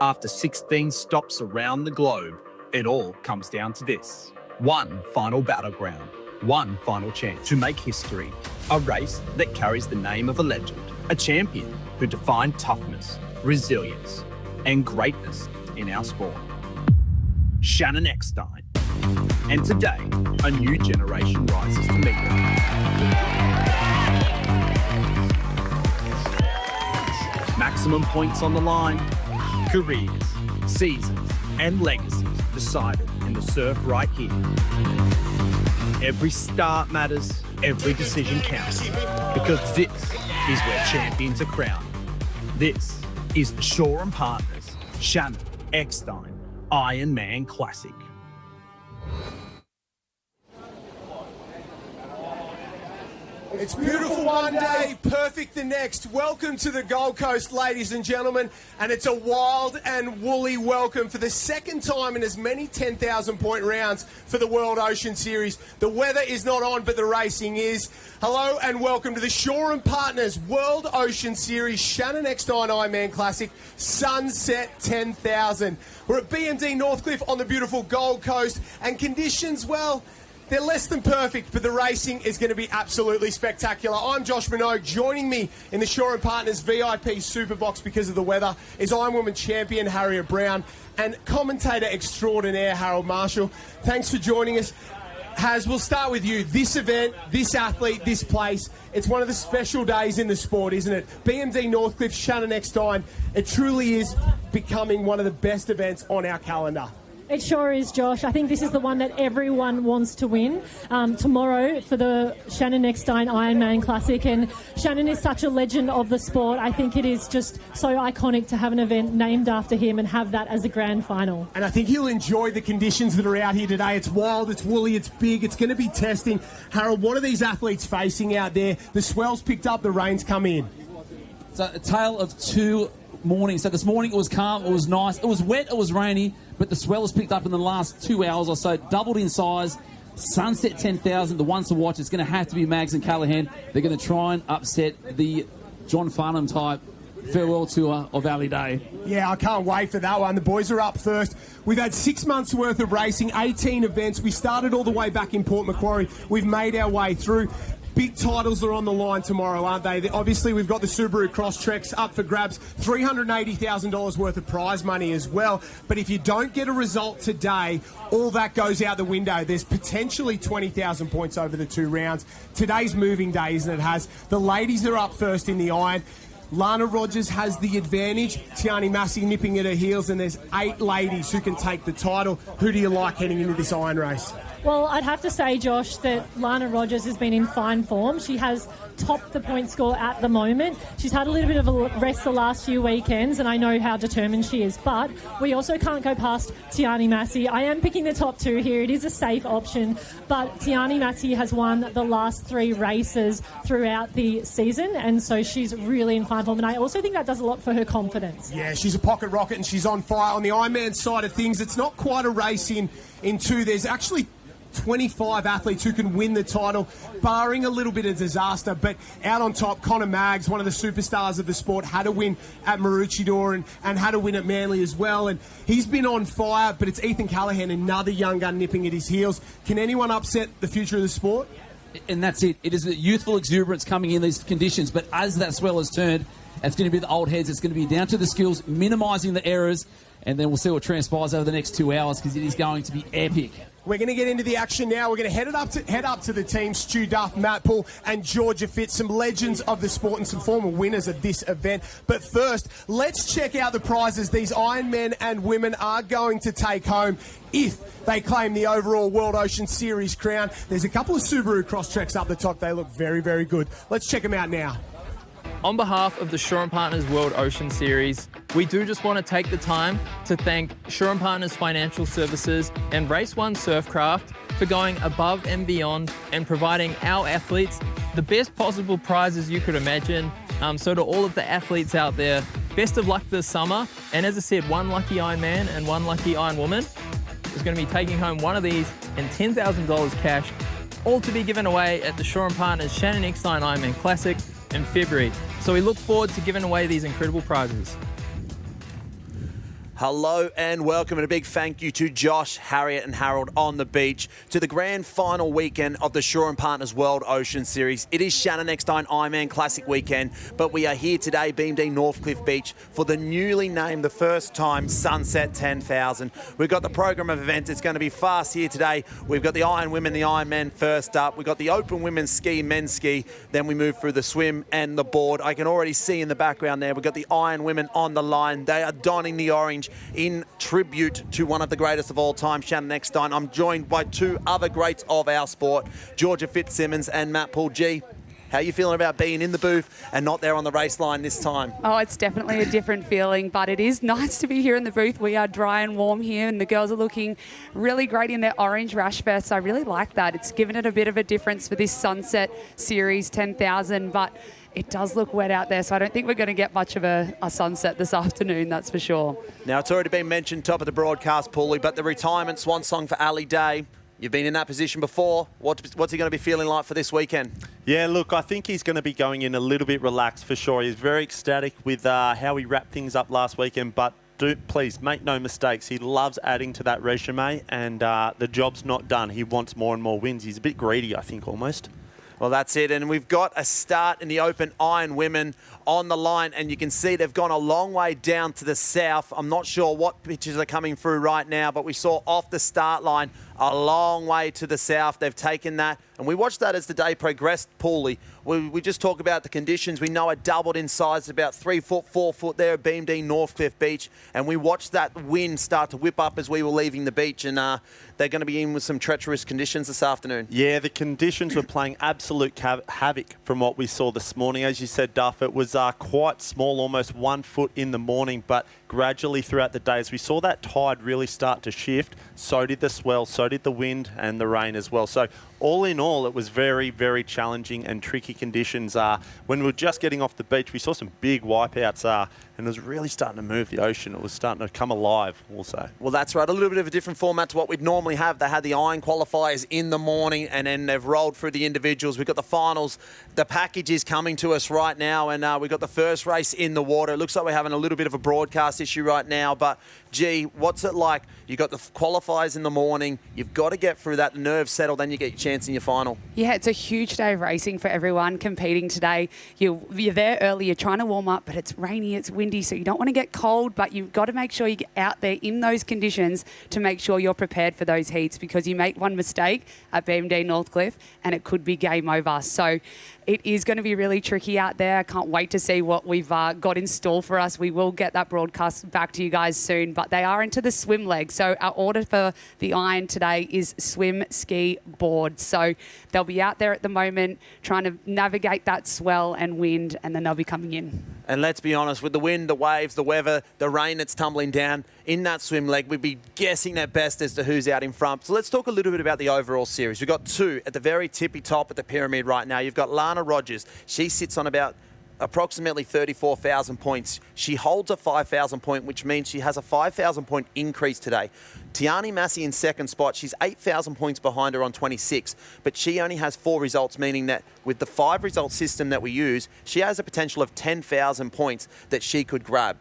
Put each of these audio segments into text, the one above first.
After 16 stops around the globe, it all comes down to this. One final battleground, one final chance to make history. A race that carries the name of a legend, a champion who defined toughness, resilience, and greatness in our sport. Shannon Eckstein. And today, a new generation rises to meet her. Maximum points on the line, careers, seasons, and legacies decided in the surf right here. Every start matters, every decision counts, because this is where champions are crowned. This is the Shaw & Partners Shannon Eckstein Ironman Classic. It's beautiful one day, perfect the next. Welcome to the Gold Coast, ladies and gentlemen. And it's a wild and woolly welcome for the second time in as many 10,000-point rounds for the World Ocean Series. The weather is not on, but the racing is. Hello and welcome to the Shaw & Partners World Ocean Series Shannon Eckstein Ironman Classic Sunset 10,000. We're at BMD Northcliffe on the beautiful Gold Coast, and conditions, well, they're less than perfect, but the racing is going to be absolutely spectacular. I'm Josh Minogue. Joining me in the Shaw & Partners VIP Superbox because of the weather is Ironwoman champion Harriet Brown and commentator extraordinaire Harold Marshall. Thanks for joining us. Haz, we'll start with you. This event, this athlete, this place, it's one of the special days in the sport, isn't it? BMD Northcliffe, Shannon Eckstein, it truly is becoming one of the best events on our calendar. It sure is, Josh. I think this is the one that everyone wants to win tomorrow for the Shannon Eckstein Ironman Classic. And Shannon is such a legend of the sport. I think it is just so iconic to have an event named after him and have that as a grand final. And I think he'll enjoy the conditions that are out here today. It's wild, it's woolly, it's big, it's going to be testing. Harold, what are these athletes facing out there? The swell's picked up, the rain's come in. So a tale of two mornings. So this morning it was calm, it was nice, it was wet, it was rainy, but the swell has picked up in the last 2 hours or so, doubled in size. Sunset 10,000, the ones to watch, it's going to have to be Mags and Callaghan. They're going to try and upset the John Farnham type farewell tour of Valley Day. Yeah, I can't wait for that one. The boys are up first. We've had 6 months worth of racing, 18 events. We started all the way back in Port Macquarie. We've made our way through. Big titles are on the line tomorrow, aren't they? Obviously, we've got the Subaru Crosstreks up for grabs, $380,000 worth of prize money as well. But if you don't get a result today, all that goes out the window. There's potentially 20,000 points over the 2 rounds. Today's moving day, isn't it, Has? The ladies are up first in the iron. Lana Rogers has the advantage. Tiani Massey nipping at her heels, and there's 8 ladies who can take the title. Who do you like heading into this iron race? Well, I'd have to say, Josh, that Lana Rogers has been in fine form. She has topped the point score at the moment. She's had a little bit of a rest the last few weekends, and I know how determined she is. But we also can't go past Tiani Massey. I am picking the top 2 here. It is a safe option. But Tiani Massey has won the last 3 races throughout the season, and so she's really in fine form. And I also think that does a lot for her confidence. Yeah, she's a pocket rocket, and she's on fire. On the Ironman side of things, it's not quite a race in 2. There's actually 25 athletes who can win the title, barring a little bit of disaster. But out on top, Connor Maggs, one of the superstars of the sport, had a win at Maroochydore and had a win at Manly as well. And he's been on fire, but it's Ethan Callaghan, another young gun nipping at his heels. Can anyone upset the future of the sport? And that's it. It is the youthful exuberance coming in these conditions. But as that swell has turned, it's going to be the old heads. It's going to be down to the skills, minimising the errors. And then we'll see what transpires over the next 2 hours, because it is going to be epic. We're going to get into the action now. We're going to head up to the team, Stu Duff, Matt Poole and Georgia Fitz, some legends of the sport and some former winners of this event. But first, let's check out the prizes these Iron men and women are going to take home if they claim the overall World Ocean Series crown. There's a couple of Subaru Crosstreks up the top. They look very, very good. Let's check them out now. On behalf of the Shaw & Partners World Ocean Series, we do just want to take the time to thank Shaw & Partners Financial Services and Race One Surfcraft for going above and beyond and providing our athletes the best possible prizes you could imagine. So to all of the athletes out there, best of luck this summer. And as I said, one lucky Ironman and one lucky Ironwoman is going to be taking home one of these and $10,000 cash, all to be given away at the Shaw & Partners Shannon Eckstein Ironman Classic in February. So we look forward to giving away these incredible prizes. Hello and welcome, and a big thank you to Josh, Harriet and Harold on the beach to the grand final weekend of the Shaw & Partners World Ocean Series. It is Shannon Eckstein Ironman Classic weekend, but we are here today, BMD Northcliffe Beach, for the newly named, the first time, Sunset 10,000. We've got the program of events. It's going to be fast here today. We've got the Iron Women, the Iron Men first up. We've got the Open Women's Ski, Men's Ski. Then we move through the swim and the board. I can already see in the background there, we've got the Iron Women on the line. They are donning the orange in tribute to one of the greatest of all time, Shannon Eckstein. I'm joined by two other greats of our sport, Georgia Fitzsimmons and Matt Paul. G, how are you feeling about being in the booth and not there on the race line this time? Oh, it's definitely a different feeling, but it is nice to be here in the booth. We are dry and warm here, and the girls are looking really great in their orange rash vests. I really like that. It's given it a bit of a difference for this Sunset Series 10,000, but it does look wet out there, so I don't think we're going to get much of a sunset this afternoon, that's for sure. Now, it's already been mentioned top of the broadcast, Paulie, but the retirement swan song for Ali Day. You've been in that position before. What's he going to be feeling like for this weekend? Yeah, look, I think he's going to be going in a little bit relaxed for sure. He's very ecstatic with how he wrapped things up last weekend, but please make no mistakes. He loves adding to that resume, and the job's not done. He wants more and more wins. He's a bit greedy, I think, almost. Well, that's it. And we've got a start in the Open Iron Women on the line. And you can see they've gone a long way down to the south. I'm not sure what pitches are coming through right now, but we saw off the start line a long way to the south. They've taken that. And we watched that as the day progressed, Paulie. We just talk about the conditions. We know it doubled in size, about 3 foot, 4 foot there at BMD Northcliffe Beach. And we watched that wind start to whip up as we were leaving the beach. And they're going to be in with some treacherous conditions this afternoon. Yeah, the conditions were playing absolute havoc from what we saw this morning. As you said, Duff, it was quite small, almost 1 foot in the morning, but gradually throughout the day, as we saw that tide really start to shift, so did the swell, so did the wind and the rain as well. So all in all, it was very, very challenging and tricky conditions. When we were just getting off the beach, we saw some big wipeouts, and it was really starting to move the ocean. It was starting to come alive also. Well, that's right. A little bit of a different format to what we'd normally have. They had the iron qualifiers in the morning, and then they've rolled through the individuals. We've got the finals. The package is coming to us right now, and we've got the first race in the water. It looks like we're having a little bit of a broadcast issue right now, but gee, what's it like? You've got the qualifiers in the morning. You've got to get through that, the nerves settle, then you get your chance in your final. Yeah, it's a huge day of racing for everyone competing today. You're there early, you're trying to warm up, but it's rainy, it's windy, so you don't want to get cold, but you've got to make sure you get out there in those conditions to make sure you're prepared for those heats, because you make one mistake at BMD Northcliffe and it could be game over. So it is going to be really tricky out there. I can't wait to see what we've got in store for us. We will get that broadcast back to you guys soon, but they are into the swim leg. So our order for the iron today is swim, ski, board. So they'll be out there at the moment trying to navigate that swell and wind, and then they'll be coming in. And let's be honest, with the wind, the waves, the weather, the rain that's tumbling down in that swim leg, we'd be guessing at best as to who's out in front. So let's talk a little bit about the overall series. We've got two at the very tippy top of the pyramid right now. You've got Lana Rogers. She sits on about approximately 34,000 points. She holds a 5,000 point, which means she has a 5,000 point increase today. Tiani Massey in second spot. She's 8,000 points behind her on 26, but she only has 4 results, meaning that with the 5 result system that we use, she has a potential of 10,000 points that she could grab.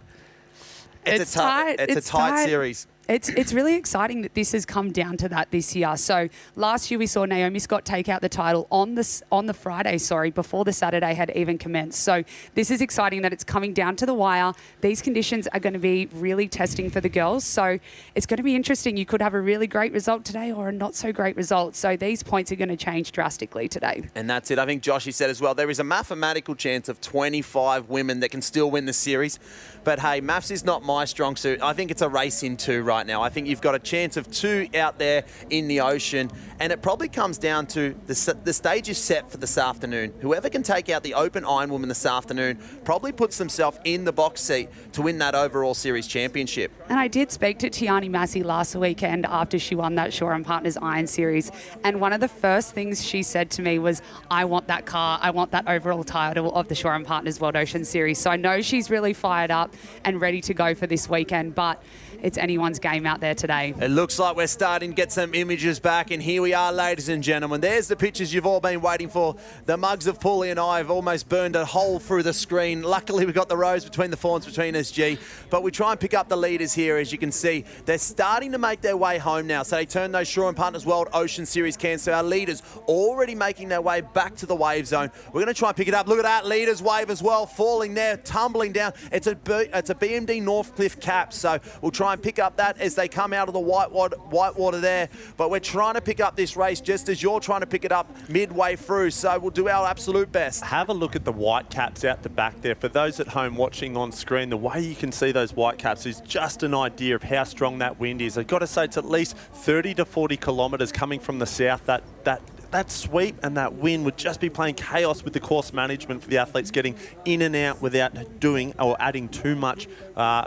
It's a tight series. It's really exciting that this has come down to that this year. So last year we saw Naomi Scott take out the title on the Friday, before the Saturday had even commenced. So this is exciting that it's coming down to the wire. These conditions are going to be really testing for the girls. So it's going to be interesting. You could have a really great result today or a not so great result. So these points are going to change drastically today. And that's it. I think Joshy said as well, there is a mathematical chance of 25 women that can still win the series. But hey, maths is not my strong suit. I think it's a race in 2 right now. I think you've got a chance of 2 out there in the ocean, and it probably comes down to the stage is set for this afternoon. Whoever can take out the Open Ironwoman this afternoon probably puts themselves in the box seat to win that overall series championship. And I did speak to Tiani Massey last weekend after she won that Shaw & Partners Iron Series, and one of the first things she said to me was, I want that car, I want that overall title of the Shaw & Partners World Ocean Series. So I know she's really fired up and ready to go for this weekend, but it's anyone's game out there today. It looks like we're starting to get some images back, and here we are, ladies and gentlemen. There's the pictures you've all been waiting for. The mugs of Paulie and I have almost burned a hole through the screen. Luckily, we've got the rows between the fawns between us, G. But we try and pick up the leaders here. As you can see, they're starting to make their way home now. So they turn those Shore and Partners World Ocean Series cans. So our leaders already making their way back to the wave zone. We're going to try and pick it up. Look at that leaders wave as well, falling there, tumbling down. It's a BMD Northcliffe cap. So we'll try and pick up that as they come out of the white water there. But we're trying to pick up this race just as you're trying to pick it up midway through. So we'll do our absolute best. Have a look at the white caps out the back there. For those at home watching on screen, the way you can see those white caps is just an idea of how strong that wind is. I've got to say it's at least 30 to 40 kilometres coming from the south. That sweep and that wind would just be playing chaos with the course management for the athletes getting in and out without doing or adding too much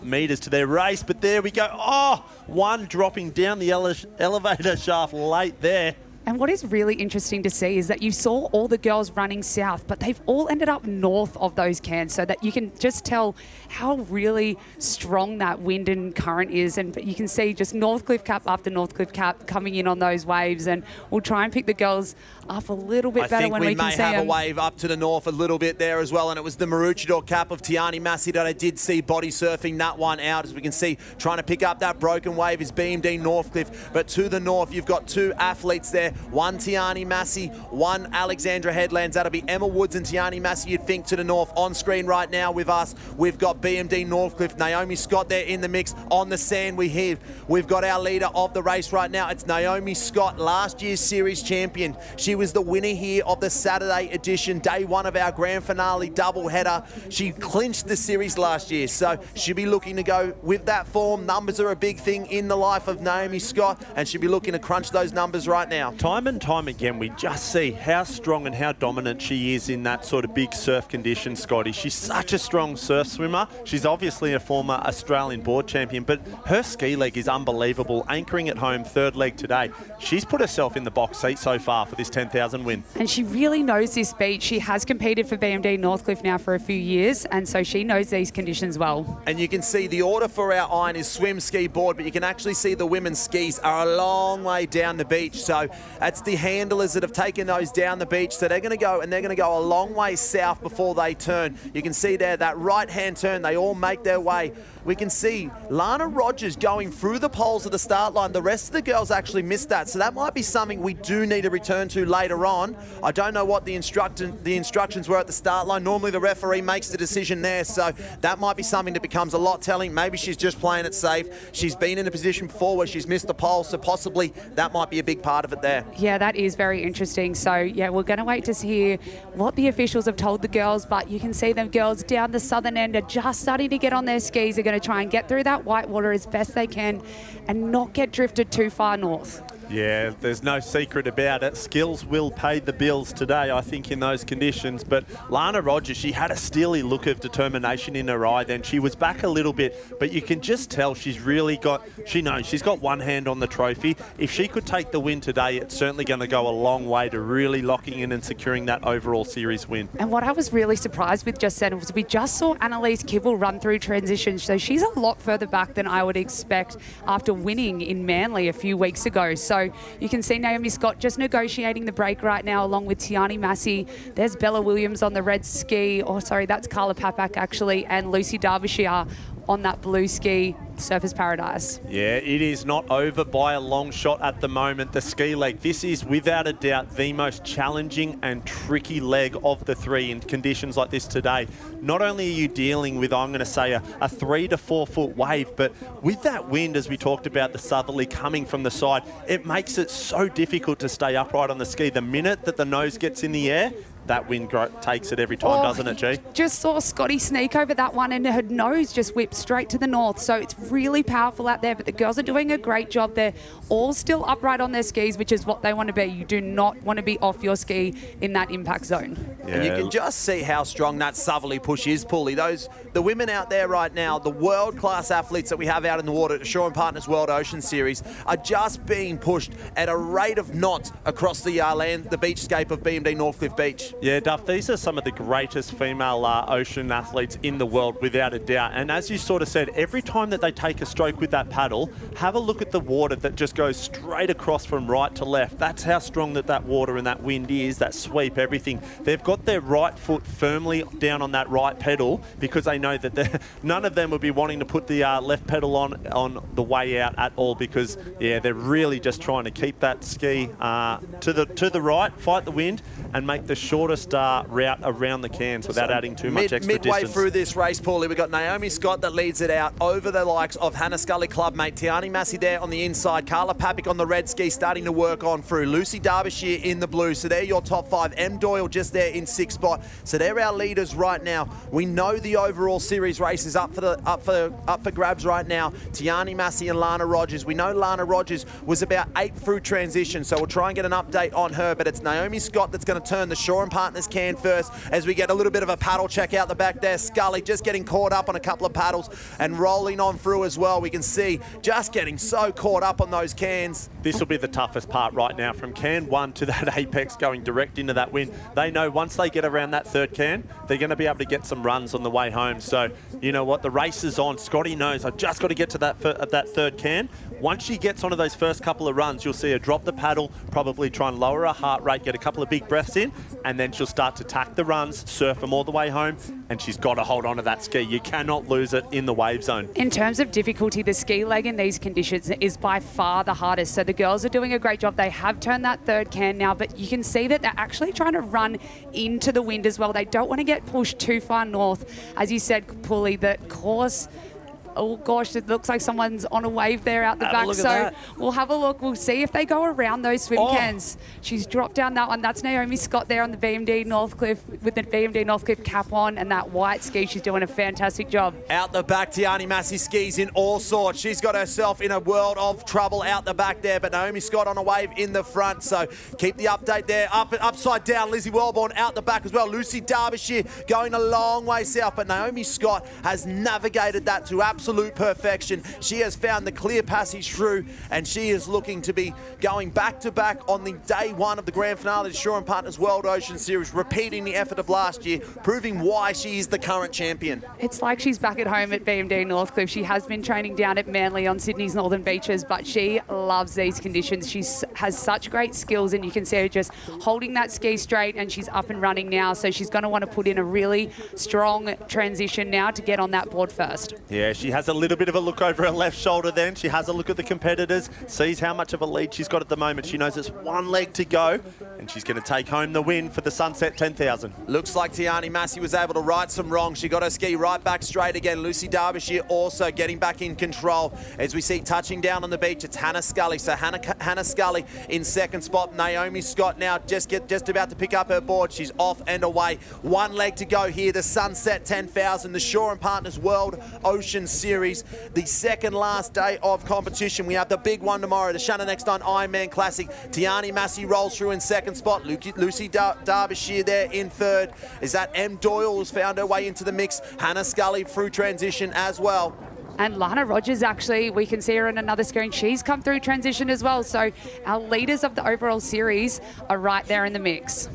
metres to their race. But there we go. Oh, one dropping down the elevator shaft late there. And what is really interesting to see is that you saw all the girls running south, but they've all ended up north of those cans, so that you can just tell how really strong that wind and current is. And you can see just Northcliffe cap after Northcliffe cap coming in on those waves, and we'll try and pick the girls up a little bit better when we can see them. I think we may have a wave up to the north a little bit there as well, and it was the Maroochydore cap of Tiani Massey that I did see body surfing that one out. As we can see, trying to pick up that broken wave is BMD Northcliffe, but to the north you've got two athletes there. One Tiani Massey, one Alexandra Headlands. That'll be Emma Woods and Tiani Massey, you'd think, to the north. On screen right now with us, we've got BMD Northcliffe, Naomi Scott there in the mix. On the sand we've got our leader of the race right now. It's Naomi Scott, last year's series champion. She was the winner here of the Saturday edition, day one of our grand finale double header. She clinched the series last year, so she'll be looking to go with that form. Numbers are a big thing in the life of Naomi Scott, and she'll be looking to crunch those numbers right now. Time and time again, we just see how strong and how dominant she is in that sort of big surf condition, Scotty. She's such a strong surf swimmer. She's obviously a former Australian board champion, but her ski leg is unbelievable. Anchoring at home, third leg today. She's put herself in the box seat so far for this 10,000 win. And she really knows this beach. She has competed for BMD Northcliffe now for a few years, and so she knows these conditions well. And you can see the order for our iron is swim, ski, board, but you can actually see the women's skis are a long way down the beach. So that's the handlers that have taken those down the beach. So they're going to go, and they're going to go a long way south before they turn. You can see there that right-hand turn, they all make their way. We can see Lana Rogers going through the poles of the start line. The rest of the girls actually missed that. So that might be something we do need to return to later on. I don't know what the instructions were at the start line. Normally the referee makes the decision there. So that might be something that becomes a lot telling. Maybe she's just playing it safe. She's been in a position before where she's missed the pole. So possibly that might be a big part of it there. Yeah, that is very interesting. So yeah, we're going to wait to hear what the officials have told the girls, but you can see them girls down the southern end are just starting to get on their skis. They're going to try and get through that white water as best they can and not get drifted too far north. Yeah, there's no secret about it. Skills will pay the bills today, I think, in those conditions. But Lana Rogers, she had a steely look of determination in her eye then. She was back a little bit, but you can just tell she's really she knows she's got one hand on the trophy. If she could take the win today, it's certainly going to go a long way to really locking in and securing that overall series win. And what I was really surprised with just then was we just saw Annalise Kibble run through transition. So she's a lot further back than I would expect after winning in Manly a few weeks ago. So you can see Naomi Scott just negotiating the break right now along with Tiani Massey. There's Bella Williams on the red ski. Oh, sorry, that's Carla Papak actually, and Lucy Derbyshire on that blue ski. Surfers Paradise. Yeah, it is not over by a long shot at the moment. The ski leg, this is without a doubt the most challenging and tricky leg of the three in conditions like this today. Not only are you dealing with, I'm going to say, a 3 to 4 foot wave, but with that wind, as we talked about, the southerly coming from the side, it makes it so difficult to stay upright on the ski. The minute that the nose gets in the air, that wind takes it every time, doesn't it, G? Just saw Scotty sneak over that one and her nose just whipped straight to the north. So it's really powerful out there, but the girls are doing a great job. They're all still upright on their skis, which is what they want to be. You do not want to be off your ski in that impact zone. Yeah. And you can just see how strong that southerly push is, Paulie. The women out there right now, the world-class athletes that we have out in the water at the Shore and Partners World Ocean Series are just being pushed at a rate of knots across the beachscape of BMD Northcliffe Beach. Yeah, Duff, these are some of the greatest female ocean athletes in the world, without a doubt. And as you sort of said, every time that they take a stroke with that paddle, have a look at the water that just goes straight across from right to left. That's how strong that water and that wind is, that sweep, everything. They've got their right foot firmly down on that right pedal because they know that none of them would be wanting to put the left pedal on the way out at all because, yeah, they're really just trying to keep that ski to the right, fight the wind, and make the shortest route around the cans without adding too much extra midway distance. Through this race, Paulie, we've got Naomi Scott that leads it out over the likes of Hannah Scully clubmate Tiani Massey there on the inside, Carla Papik on the red ski starting to work on through, Lucy Derbyshire in the blue. So they're your top 5. M. Doyle just there in 6th spot. So they're our leaders right now. We know the overall series race is up for grabs right now. Tiani Massey and Lana Rogers. We know Lana Rogers was about 8 through transition, so we'll try and get an update on her, but it's Naomi Scott that's going to turn the Shore and Partners can first as we get a little bit of a paddle check out the back there. Scully just getting caught up on a couple of paddles and rolling on through as well. We can see just getting so caught up on those cans. This will be the toughest part right now, from can 1 to that apex going direct into that wind. They know once they get around that 3rd can, they're going to be able to get some runs on the way home. So, you know what, the race is on. Scotty knows, I've just got to get to that 3rd can. Once she gets onto those first couple of runs, you'll see her drop the paddle, probably try and lower her heart rate, get a couple of big breaths in, and then she'll start to tack the runs, surf them all the way home, and she's got to hold on to that ski. You cannot lose it in the wave zone. In terms of difficulty, the ski leg in these conditions is by far the hardest. So the girls are doing a great job. They have turned that 3rd can now, but you can see that they're actually trying to run into the wind as well. They don't want to get pushed too far north. As you said, Paulie, the course... Oh gosh, it looks like someone's on a wave there out the back. So we'll have a look. We'll see if they go around those swim cans. She's dropped down that one. That's Naomi Scott there on the BMD Northcliffe with the BMD Northcliffe cap on and that white ski. She's doing a fantastic job. Out the back, Tiani Massey skis in all sorts. She's got herself in a world of trouble out the back there, but Naomi Scott on a wave in the front. So keep the update there. Upside down, Lizzie Wellborn out the back as well. Lucy Derbyshire going a long way south, but Naomi Scott has navigated that to absolute perfection. She has found the clear passage through, and she is looking to be going back to back on the day 1 of the grand finale of the Shore and Partners World Ocean Series, repeating the effort of last year, proving why she is the current champion. It's like she's back at home at BMD Northcliffe. She has been training down at Manly on Sydney's northern beaches, but she loves these conditions. She has such great skills, and you can see her just holding that ski straight, and she's up and running now. So she's going to want to put in a really strong transition now to get on that board first. Yeah, she has a little bit of a look over her left shoulder then. She has a look at the competitors, sees how much of a lead she's got at the moment. She knows it's 1 leg to go, and she's going to take home the win for the Sunset 10,000. Looks like Tiani Massey was able to right some wrong. She got her ski right back straight again. Lucy Derbyshire also getting back in control. As we see touching down on the beach, it's Hannah Scully. So Hannah Scully in 2nd spot. Naomi Scott now just about to pick up her board. She's off and away. 1 leg to go here. The Sunset 10,000, the Shore and Partners World Ocean Series. The 2nd last day of competition. We have the big one tomorrow, the Shannon Eckstein Ironman Classic. Tiani Massey rolls through in 2nd spot. Lucy Derbyshire there in 3rd. Is that M. Doyle has found her way into the mix. Hannah Scully through transition as well. And Lana Rogers, actually, we can see her in another screen. She's come through transition as well. So our leaders of the overall series are right there in the mix.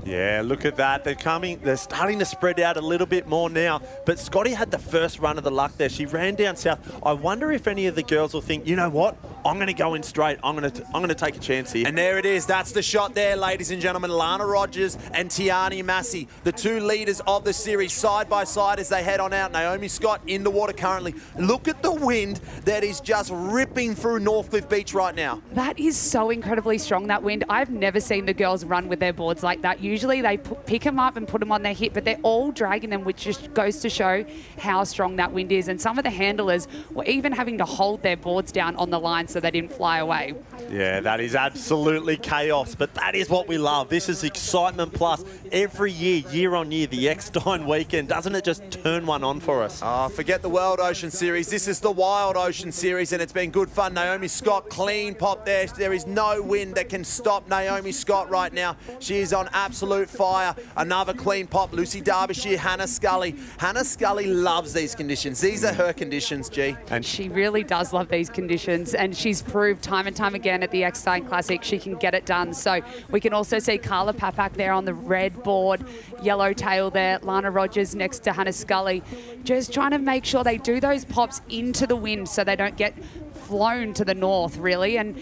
Yeah, look at that. They're starting to spread out a little bit more now. But Scotty had the first run of the luck there. She ran down south. I wonder if any of the girls will think, you know what? I'm going to go in straight. I'm going to take a chance here. And there it is. That's the shot there, ladies and gentlemen. Lana Rogers and Tiani Massey, the 2 leaders of the series, side by side as they head on out. Naomi Scott in the water currently. Look at the wind that is just ripping through Northcliffe Beach right now. That is so incredibly strong, that wind. I've never seen the girls run with their boards like that. Usually they pick them up and put them on their hip, but they're all dragging them, which just goes to show how strong that wind is. And some of the handlers were even having to hold their boards down on the line so they didn't fly away. Yeah, that is absolutely chaos, but that is what we love. This is excitement plus. Every year on year, the Eckstein weekend, doesn't it just turn one on for us? Oh, forget the World Ocean Series. This is the Wild Ocean Series, and it's been good fun. Naomi Scott, clean pop there. There is no wind that can stop Naomi Scott right now. She is on absolute fire. Another clean pop. Lucy Derbyshire, Hannah Scully. Hannah Scully loves these conditions. These are her conditions, G. And she really does love these conditions, and she's proved time and time again at the Eckstein Classic she can get it done. So we can also see Carla Papak there on the red board, yellow tail there, Lana Rogers next to Hannah Scully, just trying to make sure they do those pops into the wind so they don't get flown to the north, really. And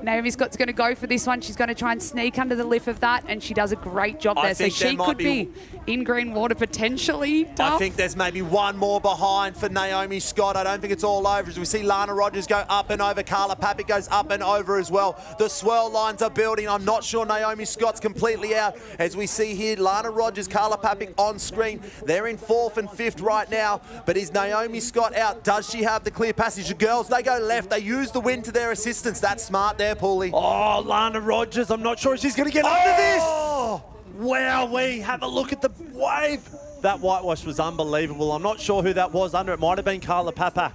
Naomi Scott's going to go for this one. She's going to try and sneak under the lift of that, and she does a great job there. So she could be in green water potentially. I think there's maybe one more behind for Naomi Scott. I don't think it's all over as we see Lana Rogers go up and over. Carla Papak goes up and over as well. The swirl lines are building. I'm not sure Naomi Scott's completely out as we see here Lana Rogers, Carla Papak on screen. They're in 4th and 5th right now, but is Naomi Scott out? Does she have the clear passage? The girls, they go left. They use the wind to their assistance. That's smart there, Paulie. Oh, Lana Rogers, I'm not sure if she's going to get under this. Wow, we have a look at the wave. That whitewash was unbelievable. I'm not sure who that was under. It might have been Carla Papak.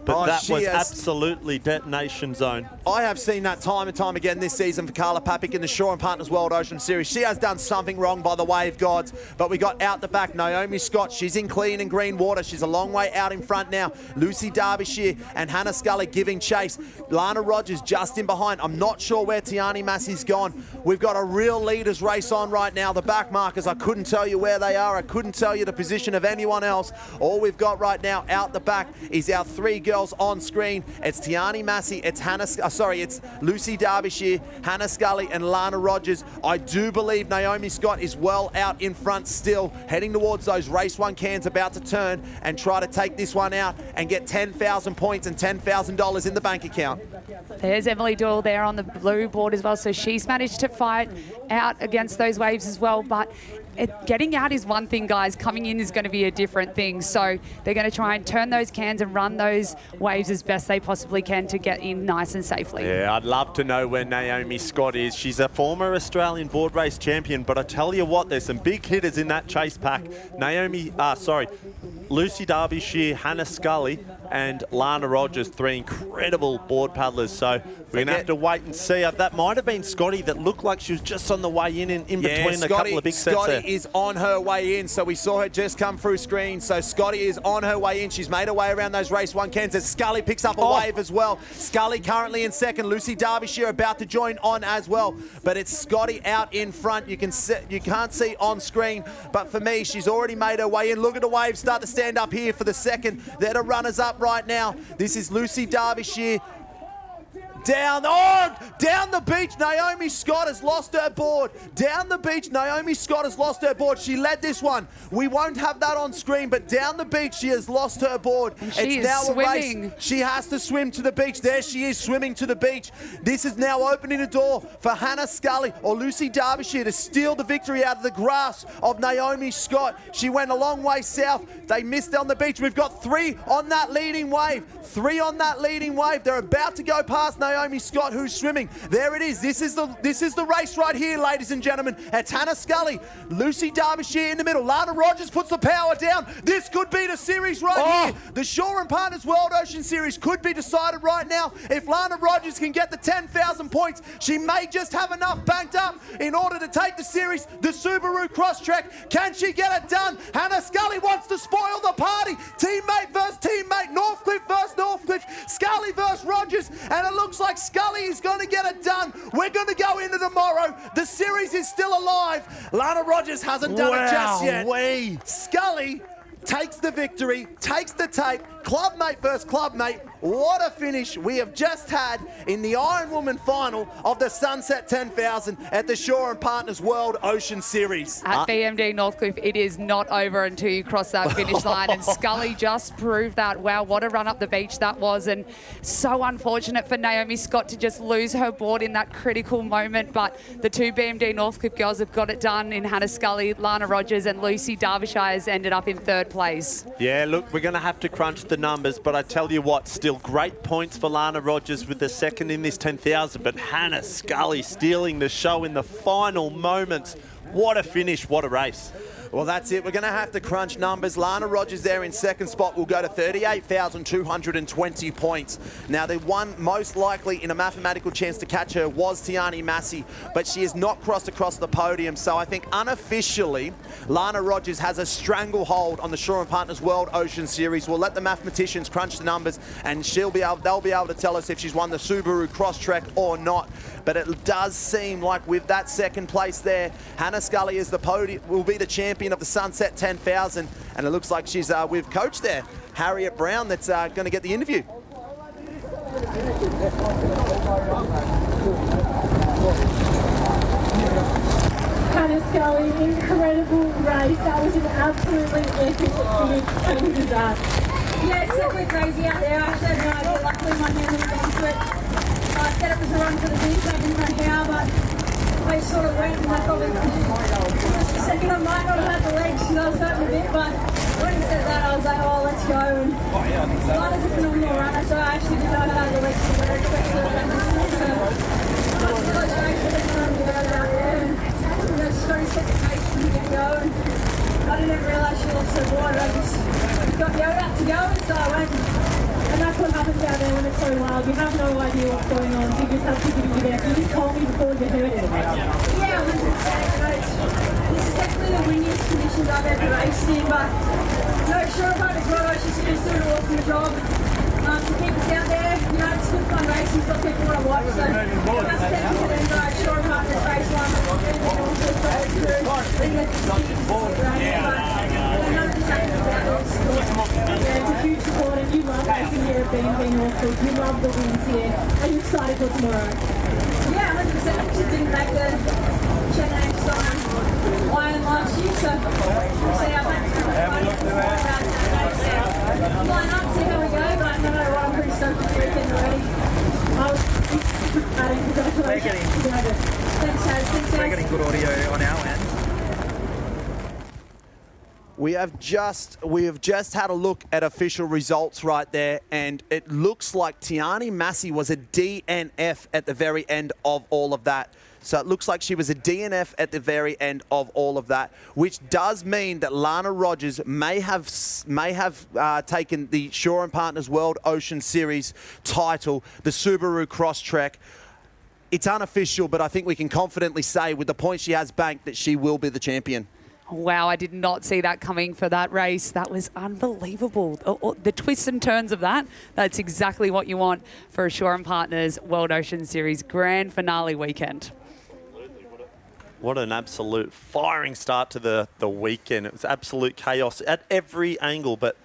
But that was absolutely detonation zone. I have seen that time and time again this season for Carla Papak in the Shore and Partners World Ocean Series. She has done something wrong by the wave gods, but we got out the back Naomi Scott. She's in clean and green water. She's a long way out in front now. Lucy Derbyshire and Hannah Scully giving chase. Lana Rogers just in behind. I'm not sure where Tiani Massey's gone. We've got a real leaders race on right now. The back markers, I couldn't tell you where they are. I couldn't tell you the position of anyone else. All we've got right now out the back is our 3 girls on screen. It's Tiani Massey, it's Lucy Derbyshire, Hannah Scully and Lana Rogers. I do believe Naomi Scott is well out in front still, heading towards those race 1 cans, about to turn and try to take this one out and get 10,000 points and $10,000 in the bank account. There's Emily Doyle there on the blue board as well. So she's managed to fight out against those waves as well. But getting out is one thing, guys. Coming in is going to be a different thing. So they're going to try and turn those cans and run those waves as best they possibly can to get in nice and safely. Yeah, I'd love to know where Naomi Scott is. She's a former Australian board race champion, but I tell you what, there's some big hitters in that chase pack. Lucy Derbyshire, Hannah Scully and Lana Rogers, 3 incredible board paddlers. So we're going to have to wait and see. That might have been Scotty that looked like she was just on the way in between a couple of big sets there. Scotty is on her way in, so we saw her just come through screen. So Scotty is on her way in. She's made her way around those race 1 cans as Scully picks up a wave as well. Scully currently in 2nd. Lucy Derbyshire about to join on as well. But it's Scotty out in front. You can't see on screen, but for me, she's already made her way in. Look at the waves start to stand up here for the 2nd. They're the runners up right now. This is Lucy Derbyshire. Down the beach, Naomi Scott has lost her board. Down the beach, Naomi Scott has lost her board. She led this one. We won't have that on screen, but down the beach, she has lost her board. It's now swimming. A race. She has to swim to the beach. There she is, swimming to the beach. This is now opening the door for Hannah Scully or Lucy Derbyshire to steal the victory out of the grasp of Naomi Scott. She went a long way south. They missed on the beach. We've got 3 on that leading wave. 3 on that leading wave. They're about to go past Naomi Scott, who's swimming. There it is. This is the race right here, ladies and gentlemen. It's Hannah Scully, Lucy Derbyshire in the middle. Lana Rogers puts the power down. This could be the series right here. The Shore and Partners World Ocean Series could be decided right now. If Lana Rogers can get the 10,000 points, she may just have enough banked up in order to take the series. The Subaru Crosstrek, can she get it done? Hannah Scully wants to spoil the party. Teammate versus teammate. Northcliffe versus Northcliffe. Scully versus Rogers. And it looks like Scully is going to get it done. We're going to go into tomorrow. The series is still alive. Lana Rogers hasn't done it just yet. Scully takes the victory, takes the tape. Clubmate versus clubmate. What a finish we have just had in the Ironwoman final of the Sunset 10,000 at the Shore and Partners World Ocean Series. At BMD Northcliffe, it is not over until you cross that finish line, and Scully just proved that. Wow, what a run up the beach that was, and so unfortunate for Naomi Scott to just lose her board in that critical moment, but the 2 BMD Northcliffe girls have got it done in Hannah Scully, Lana Rogers, and Lucy Derbyshire has ended up in 3rd place. Yeah, look, we're going to have to crunch the numbers, but I tell you what, still great points for Lana Rogers with the 2nd in this 10,000, but Hannah Scully stealing the show in the final moments. What a finish, what a race. Well, that's it. We're going to have to crunch numbers. Lana Rogers there in second spot will go to 38,220 points. Now, the one most likely in a mathematical chance to catch her was Tiani Massey, but she has not crossed across the podium. So I think unofficially, Lana Rogers has a stranglehold on the Shaw & Partners World Ocean Series. We'll let the mathematicians crunch the numbers, and they'll be able to tell us if she's won the Subaru Crosstrek or not. But it does seem like with that second place there, Hannah Scully is will be the champion of the Sunset 10,000, and it looks like she's with coach there, Harriet Brown, that's going to get the interview. Hannah Scully, incredible race. That was an absolutely epic finish. How was that? Yeah, it's definitely crazy out there. I actually had no idea. Luckily, my hand was into it. I said it was a run for the beach. I didn't know how, but I sort of went, and I probably just a second I might not have had the legs because I was hurting a bit, but when he said that, I was like, oh, let's go. And Lana's a phenomenal runner, so I actually didn't know how to have the legs to wear, especially at this point. So I was close race for the time to go out there, and so set the pace from the get-go. And I didn't realise she lost so wide. I just got yelled out to go, and so I went. And that's what happens out there when it's so wild. You have no idea what's going on. You just have to give it out. You just told me before you heard it. Yeah, 100%. This is definitely the windiest conditions I've ever raced in, but no, sure about it as well. She's doing an awesome job to keep us out there. You know, it's good fun racing, so people want to watch. So that's definitely the end of Sure Partners race one. And also so through bring the conditions to the race. But none of the changes about this. Yeah, it's a huge support, and you love racing here at being Northwood. You love the wins here. Are you excited for tomorrow? Yeah, 100%. She didn't make the Chennai Iron last year, so we'll see how that line up, see how we go, but no matter what, I'm pretty stoked for the weekend already. We're getting, Thanks, Chaz. we're getting good audio on our end. We have just had a look at official results right there, and it looks like Tiani Massey was a DNF at the very end of all of that. So it looks like she was a DNF at the very end of all of that, which does mean that Lana Rogers may have taken the Shaw & Partners World Ocean Series title, the Subaru Crosstrek. It's unofficial, but I think we can confidently say with the points she has banked that she will be the champion. Wow, I did not see that coming for that race. That was unbelievable. The twists and turns of that, that's exactly what you want for a Shaw & Partners World Ocean Series Grand Finale weekend. What an absolute firing start to the weekend. It was absolute chaos at every angle, but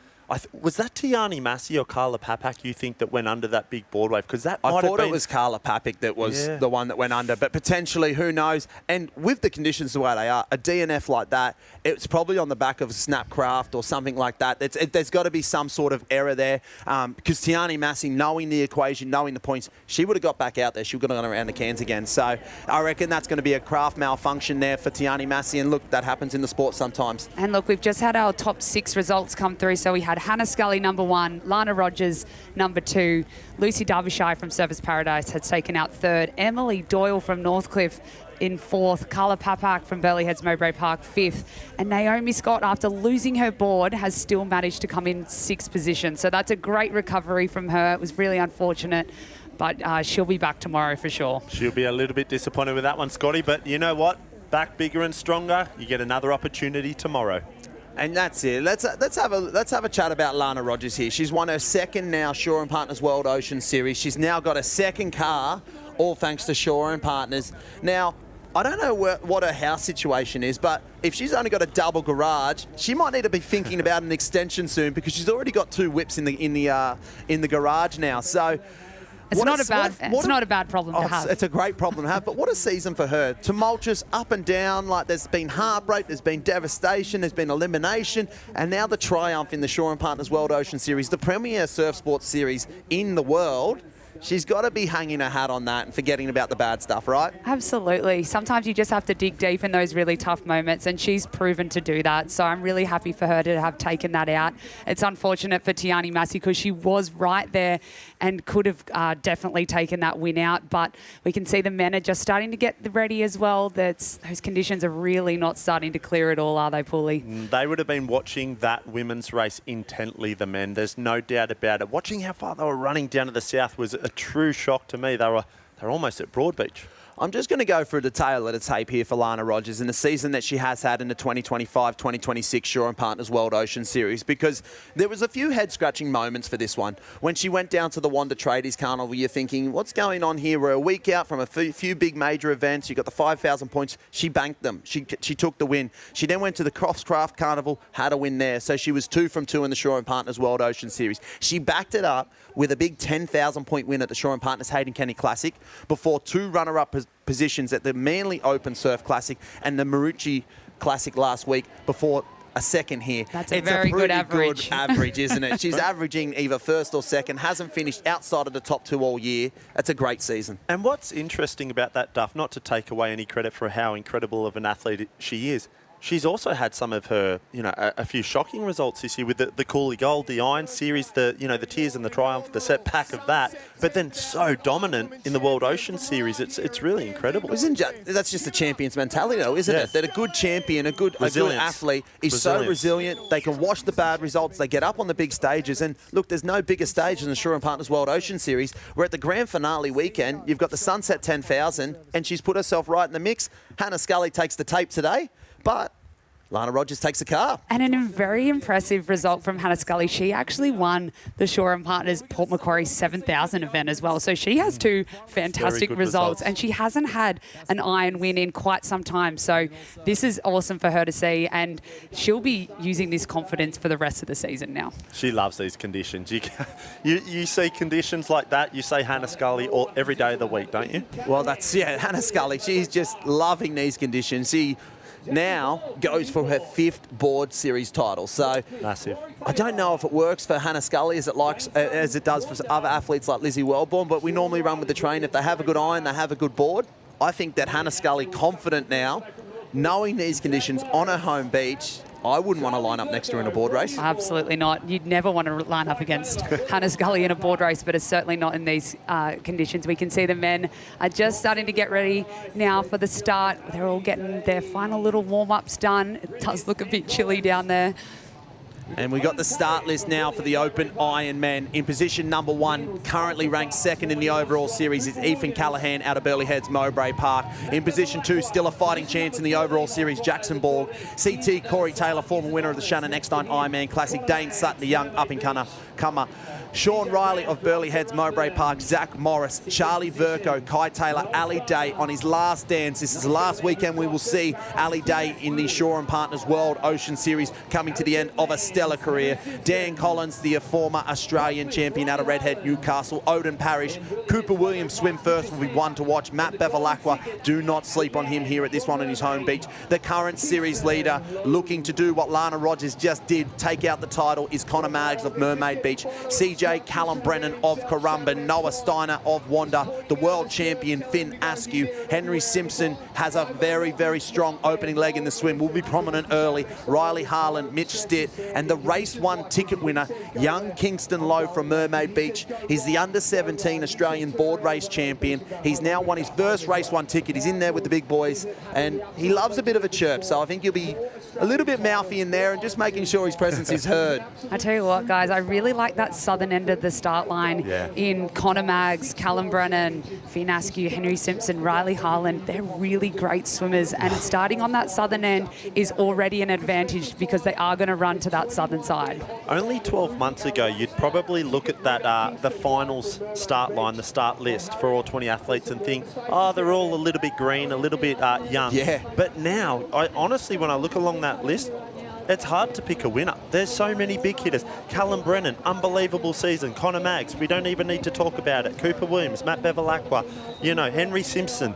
was that Tiani Massey or Carla Papak you think that went under that big board wave? Because that I thought it was Carla Papak that was the one that went under, but potentially, who knows? And with the conditions the way they are, a DNF like that, it's probably on the back of a snapcraft or something like that. There's got to be some sort of error there, because Tiani Massey, knowing the equation, knowing the points, she would have got back out there. She would have gone around the cans again. So I reckon that's going to be a craft malfunction there for Tiani Massey. And look, that happens in the sport sometimes. And look, we've just had our top 6 results come through. So we had Hannah Scully number 1, Lana Rogers number 2, Lucy Derbyshire from Surfers Paradise has taken out 3rd, Emily Doyle from Northcliffe in 4th, Carla Papak from Burleigh Heads Mowbray Park 5th, and Naomi Scott, after losing her board, has still managed to come in 6th position. So that's a great recovery from her. It was really unfortunate, but she'll be back tomorrow for sure. She'll be a little bit disappointed with that one, Scotty, but you know what? Back bigger and stronger. You get another opportunity tomorrow. And that's it. Let's have a chat about Lana Rogers here. She's won her second now Shaw & Partners World Ocean Series. She's now got a second car, all thanks to Shaw & Partners. Now, I don't know what her house situation is, but if she's only got a double garage, she might need to be thinking about an extension soon, because she's already got 2 whips in the garage now. So. It's not a bad problem to have. It's a great problem to have, but what a season for her. Tumultuous, up and down, like there's been heartbreak, there's been devastation, there's been elimination, and now the triumph in the Shaw & Partners World Ocean Series, the premier surf sports series in the world. she's got to be hanging her hat on that and forgetting about the bad stuff, right? Absolutely. Sometimes you just have to dig deep in those really tough moments, and she's proven to do that. So I'm really happy for her to have taken that out. It's unfortunate for Tiani Massey because she was right there and could have definitely taken that win out. But we can see the men are just starting to get ready as well. Those conditions are really not starting to clear at all, are they, Paulie? They would have been watching that women's race intently, the men. There's no doubt about it. Watching how far they were running down to the south was a true shock to me. They were almost at Broadbeach. I'm just going to go through the tail of the tape here for Lana Rogers in the season that she has had in the 2025-2026 Shaw and Partners World Ocean Series, because there was a few head-scratching moments for this one. When she went down to the Wanda Tradies Carnival, you're thinking, what's going on here? We're a week out from a few big major events. You got the 5,000 points. She banked them. She took the win. She then went to the Crosscraft Carnival, had a win there. So she was 2 from 2 in the Shaw and Partners World Ocean Series. She backed it up with a big 10,000 point win at the Shaw and Partners Hayden County Classic before 2 runner-up positions at the Manly Open Surf Classic and the Marucci Classic last week before a second here. That's a very good average. Good average, isn't it? She's averaging either first or second, hasn't finished outside of the top 2 all year. That's a great season. And what's interesting about that, Duff, not to take away any credit for how incredible of an athlete she is, she's also had some of her, a few shocking results this year with the Cooley Gold, the Iron Series, the Tears and the Triumph, the setback of that. But then so dominant in the World Ocean Series, it's really incredible. That's just the champion's mentality, though, isn't it? That a good champion, a good athlete is so resilient. They can wash the bad results. They get up on the big stages. And look, there's no bigger stage than the Shaw and Partners World Ocean Series. We're at the grand finale weekend. You've got the Sunset 10,000, and she's put herself right in the mix. Hannah Scully takes the tape today. But Lana Rogers takes the car. And a very impressive result from Hannah Scully. She actually won the Shaw and Partners Port Macquarie 7,000 event as well. So she has 2 fantastic results. And she hasn't had an iron win in quite some time. So this is awesome for her to see. And she'll be using this confidence for the rest of the season now. She loves these conditions. You see conditions like that, you say Hannah Scully every day of the week, don't you? Well, Hannah Scully. She's just loving these conditions. She now goes for her 5th board series title. So massive. I don't know if it works for Hannah Scully as it does for other athletes like Lizzie Wellborn, but we normally run with the train. If they have a good iron, they have a good board. I think that Hannah Scully, confident now, knowing these conditions on her home beach, I wouldn't want to line up next to her in a board race. Absolutely not. You'd never want to line up against Hannah Scully in a board race, but it's certainly not in these conditions. We can see the men are just starting to get ready now for the start. They're all getting their final little warm-ups done. It does look a bit chilly down there. And we got the start list now for the Open Ironman. In position number 1, currently ranked 2nd in the overall series, is Ethan Callahan out of Burleigh Heads, Mowbray Park. In position 2, still a fighting chance in the overall series, Jackson Borg. CT Corey Taylor, former winner of the Shannon Eckstein Ironman Classic. Dane Sutton, the young up-and-comer. Sean Riley of Burleigh Heads, Mowbray Park, Zach Morris, Charlie Verco, Kai Taylor, Ali Day on his last dance. This is the last weekend we will see Ali Day in the Shaw and Partners World Ocean Series, coming to the end of a stellar career. Dan Collins, the former Australian champion out of Redhead, Newcastle. Odin Parrish, Cooper Williams, swim first, will be one to watch. Matt Bevilacqua, do not sleep on him here at this one on his home beach. The current series leader, looking to do what Lana Rogers just did, take out the title, is Connor Maggs of Mermaid Beach. CJ Callum Brennan of Currumbin, Noah Steiner of Wanda, the world champion Finn Askew. Henry Simpson has a very, very strong opening leg in the swim, will be prominent early. Riley Harlan, Mitch Stitt, and the race 1 ticket winner, young Kingston Lowe from Mermaid Beach. He's the under-17 Australian board race champion. He's now won his first race 1 ticket. He's in there with the big boys, and he loves a bit of a chirp, so I think he'll be a little bit mouthy in there and just making sure his presence is heard. I tell you what, guys, I really like that southern end of the start line in Connor Maggs, Callum Brennan, Finn Askew, Henry Simpson, Riley Harlan. They're really great swimmers, and starting on that southern end is already an advantage because they are going to run to that southern side. Only 12 months ago, you'd probably look at that the finals start line, the start list for all 20 athletes and think, oh, they're all a little bit green, a little bit young. Yeah. But now, honestly, when I look along that list, it's hard to pick a winner. There's so many big hitters. Callum Brennan, unbelievable season. Connor Maggs, we don't even need to talk about it. Cooper Williams, Matt Bevilacqua, Henry Simpson.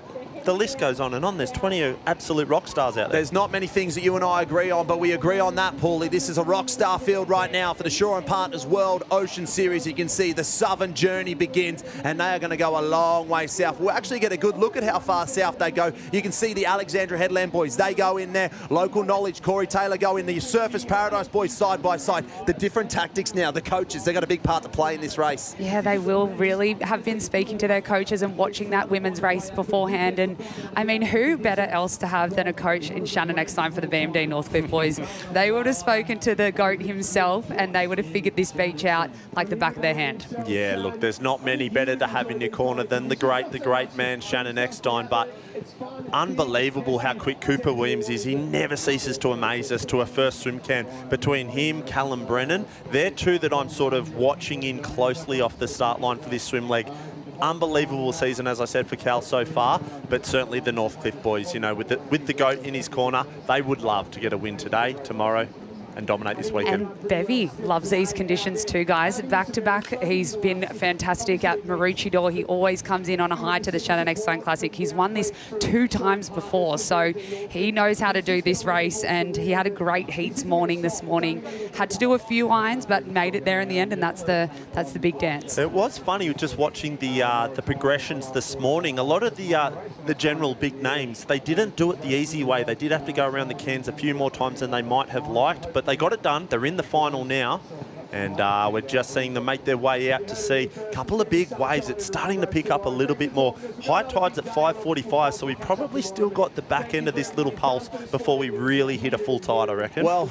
the list goes on and on. There's 20 absolute rock stars out there. There's not many things that you and I agree on, but we agree on that, Paulie. This is a rock star field right now for the Shore & Partners World Ocean Series. You can see the southern journey begins, and they are going to go a long way south. We'll actually get a good look at how far south they go. You can see the Alexandra Headland boys. They go in there. Local Knowledge, Corey Taylor go in the Surface Paradise boys side by side. The different tactics now, the coaches, they've got a big part to play in this race. Yeah, they will really have been speaking to their coaches and watching that women's race beforehand. And I mean, who better else to have than a coach in Shannon next time for the BMD Northcliffe boys? They would have spoken to the GOAT himself, and they would have figured this beach out like the back of their hand. Yeah, look, there's not many better to have in your corner than the great man, Shannon Eckstein. But unbelievable how quick Cooper Williams is. He never ceases to amaze us to a first swim can. Between him, Callum Brennan, they're two that I'm sort of watching in closely off the start line for this swim leg. Unbelievable season, as I said, for Cal so far, but certainly the Northcliffe boys, you know, with the GOAT in his corner, they would love to get a win today, tomorrow, and dominate this weekend. And Bevy loves these conditions too, guys. Back to back, he's been fantastic at Maroochydore. He always comes in on a high to the Shannon Eckstein Classic. He's won this 2 times before, so he knows how to do this race, and he had a great heats morning this morning. Had to do a few irons, but made it there in the end, and that's the big dance. It was funny just watching the progressions this morning. A lot of the general big names, they didn't do it the easy way. They did have to go around the cans a few more times than they might have liked, but they got it done. They're in the final now, and we're just seeing them make their way out to sea. A couple of big waves. It's starting to pick up a little bit more. High tide's at 5:45, so we probably still got the back end of this little pulse before we really hit a full tide, I reckon. Well,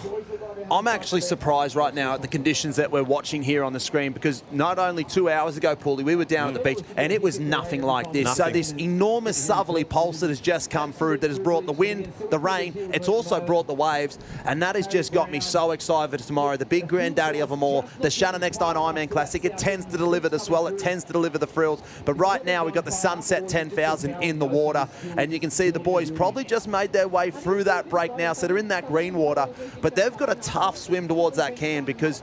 I'm actually surprised right now at the conditions that we're watching here on the screen, because not only 2 hours ago, Paulie, we were down at the beach and it was nothing like this. Nothing. So this enormous southerly pulse that has just come through, that has brought the wind, the rain, it's also brought the waves, and that has just got me so excited for tomorrow. The big granddaddy of them all, the Shannon Eckstein Ironman Classic. It tends to deliver the swell, it tends to deliver the frills, but right now we've got the Sunset 10,000 in the water, and you can see the boys probably just made their way through that break now, so they're in that green water, but they've got a tough swim towards that can, because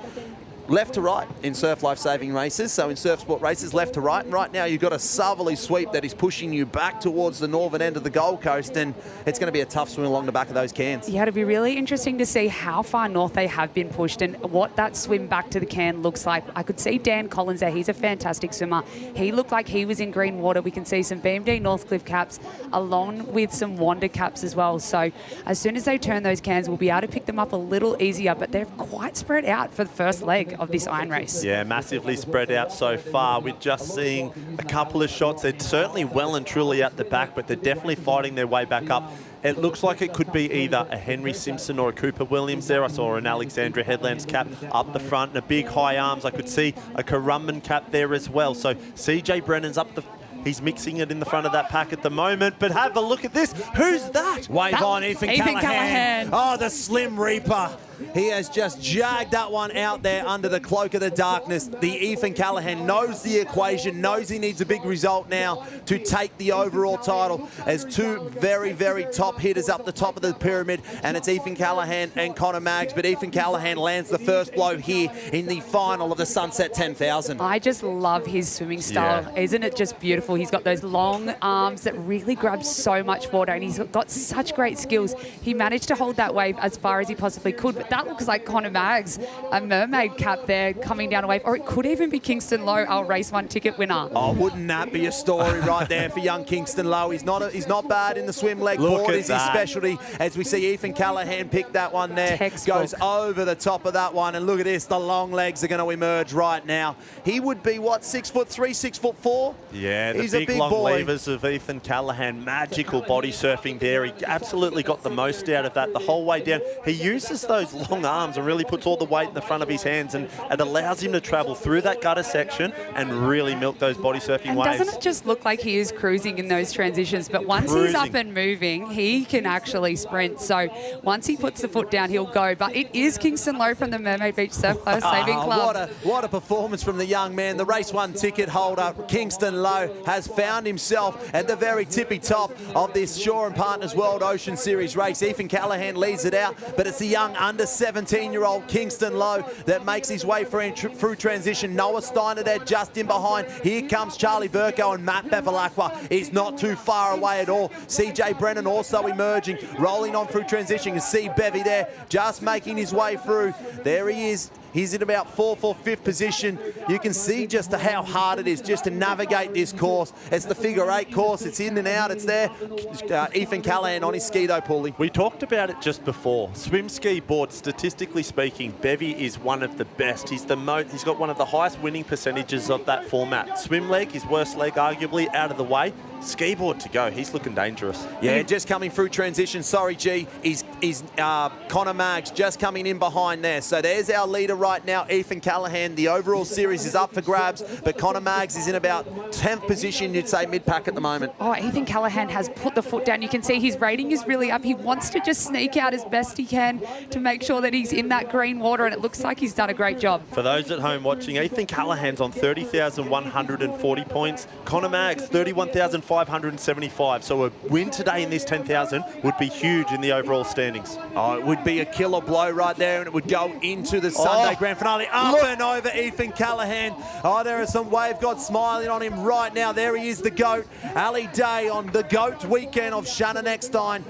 left to right in surf life-saving races, so in surf sport races, left to right, and right now you've got a southerly sweep that is pushing you back towards the northern end of the Gold Coast, and it's going to be a tough swim along the back of those cans. Yeah, it'll be really interesting to see how far north they have been pushed and what that swim back to the can looks like. I could see Dan Collins there. He's a fantastic swimmer. He looked like he was in green water. We can see some BMD Northcliffe caps along with some Wander caps as well. So as soon as they turn those cans, we'll be able to pick them up a little easier, but they're quite spread out for the first leg of this iron race. Yeah, massively spread out so far. We're just seeing a couple of shots. They're certainly well and truly at the back, but they're definitely fighting their way back up. It looks like it could be either a Henry Simpson or a Cooper Williams there. I saw an Alexandra Headlands cap up the front and a big high arms. I could see a Currumbin cap there as well. So CJ Brennan's up the... He's mixing it in the front of that pack at the moment, but have a look at this. Who's that? Wave on, Ethan Callahan. Oh, the Slim Reaper. He has just jagged that one out there under the cloak of the darkness. The Ethan Callahan knows the equation, knows he needs a big result now to take the overall title, as two very, very top hitters up the top of the pyramid, and it's Ethan Callahan and Connor Maggs, but Ethan Callahan lands the first blow here in the final of the Sunset 10,000. I just love his swimming style. Yeah. Isn't it just beautiful? He's got those long arms that really grab so much water, and he's got such great skills. He managed to hold that wave as far as he possibly could, but that looks like Connor Maggs, a mermaid cap there coming down a wave, or it could even be Kingston Lowe, our race 1 ticket winner. Oh, wouldn't that be a story right there for young Kingston Lowe? He's not bad in the swim leg. Board is his specialty, as we see Ethan Callahan pick that one there. Textbook. Goes over the top of that one, and look at this, the long legs are going to emerge right now. He would be, what, 6'3", 6'4"? Yeah, the He's big a big long boy. levers of Ethan Callahan. Magical body surfing there. He absolutely got the most out of that the whole way down. He uses those long arms and really puts all the weight in the front of his hands, and it allows him to travel through that gutter section and really milk those body surfing waves. Doesn't it just look like he is cruising in those transitions? But once he's up and moving, he can actually sprint. So once he puts the foot down, he'll go. But it is Kingston Lowe from the Mermaid Beach Surf Life Saving Club. What a performance from the young man. The race 1 ticket holder, Kingston Lowe, has found himself at the very tippy top of this Shore & Partners World Ocean Series race. Ethan Callahan leads it out, but it's the young under the 17-year-old Kingston Lowe that makes his way through transition. Noah Steiner there just in behind. Here comes Charlie Verco, and Matt Bevilacqua is not too far away at all. CJ Brennan also emerging, rolling on through transition. You see Bevy there just making his way through. There he is. He's in about 4th or 5th position. You can see just how hard it is just to navigate this course. It's the figure 8 course. It's in and out. It's there. Ethan Callahan on his ski though, Paulie. We talked about it just before. Swim ski board, statistically speaking, Bevy is one of the best. He's got one of the highest winning percentages of that format. Swim leg, his worst leg arguably, out of the way. Ski board to go. He's looking dangerous. Yeah, just coming through transition. Sorry, G. He's Connor Maggs just coming in behind there. So there's our leader right now, Ethan Callahan. The overall series is up for grabs, but Connor Maggs is in about 10th position, you'd say mid-pack at the moment. Oh, Ethan Callahan has put the foot down. You can see his rating is really up. He wants to just sneak out as best he can to make sure that he's in that green water, and it looks like he's done a great job. For those at home watching, Ethan Callahan's on 30,140 points. Connor Maggs, 31,575. So a win today in this 10,000 would be huge in the overall standings. Oh, it would be a killer blow right there, and it would go into the Sunday grand finale. Up and over Ethan Callahan. Oh, there are some wave gods smiling on him right now. There he is, the GOAT. Ali Day on the GOAT weekend of Shannon Eckstein.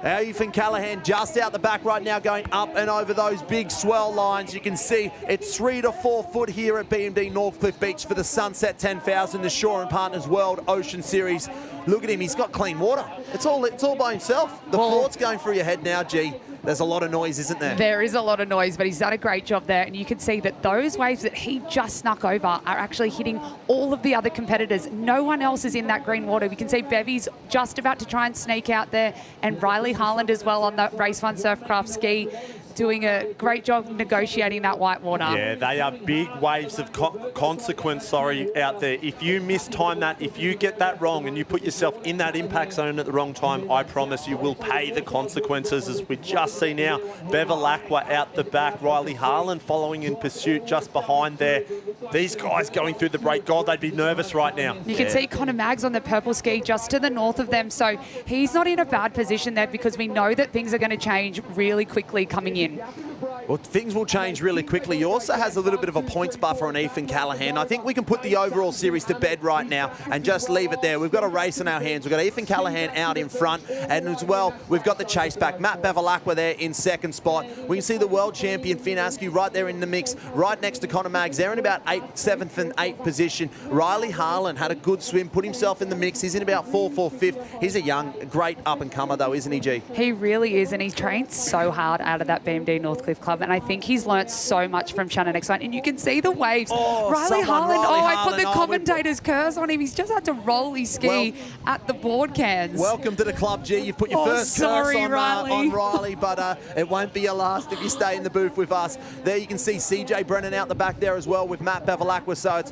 Ethan Callahan just out the back right now, going up and over those big swell lines. You can see it's 3 to 4 foot here at BMD Northcliffe Beach for the Sunset 10,000, the Shore and Partners World Ocean Series. Look at him, he's got clean water. It's all by himself. The thought's going through your head now, G. There's a lot of noise, isn't there? There is a lot of noise, but he's done a great job there. And you can see that those waves that he just snuck over are actually hitting all of the other competitors. No one else is in that green water. We can see Bevy's just about to try and sneak out there, and Riley Harland as well on that Race 1 Surfcraft ski, doing a great job negotiating that white water. Yeah, they are big waves of consequence, out there. If you mistime that, if you get that wrong and you put yourself in that impact zone at the wrong time, I promise you will pay the consequences, as we just see now. Bevilacqua out the back, Riley Harland following in pursuit just behind there. These guys going through the break, God, they'd be nervous right now. You can see Connor Maggs on the purple ski just to the north of them, so he's not in a bad position there, because we know that things are going to change really quickly coming in. Well, things will change really quickly. He also has a little bit of a points buffer on Ethan Callahan. I think we can put the overall series to bed right now and just leave it there. We've got a race in our hands. We've got Ethan Callahan out in front, and as well, we've got the chase back. Matt Bevilacqua there in 2nd spot. We can see the world champion Finn Askew right there in the mix, right next to Connor Maggs. They're in about 7th and 8th position. Riley Harland had a good swim, put himself in the mix. He's in about 4th or 5th. He's a young, great up-and-comer though, isn't he, G? He really is, and he trains so hard out of that BMD Northcliffe Club, and I think he's learnt so much from Shannon Eckstein, and you can see the waves. Riley Harland, I put the commentator's curse on him. He's just had to roll his ski at the board cans. Welcome to the club, G. You've put your first curse on Riley, but it won't be your last if you stay in the booth with us. There you can see CJ Brennan out the back there as well with Matt Bevilacqua, so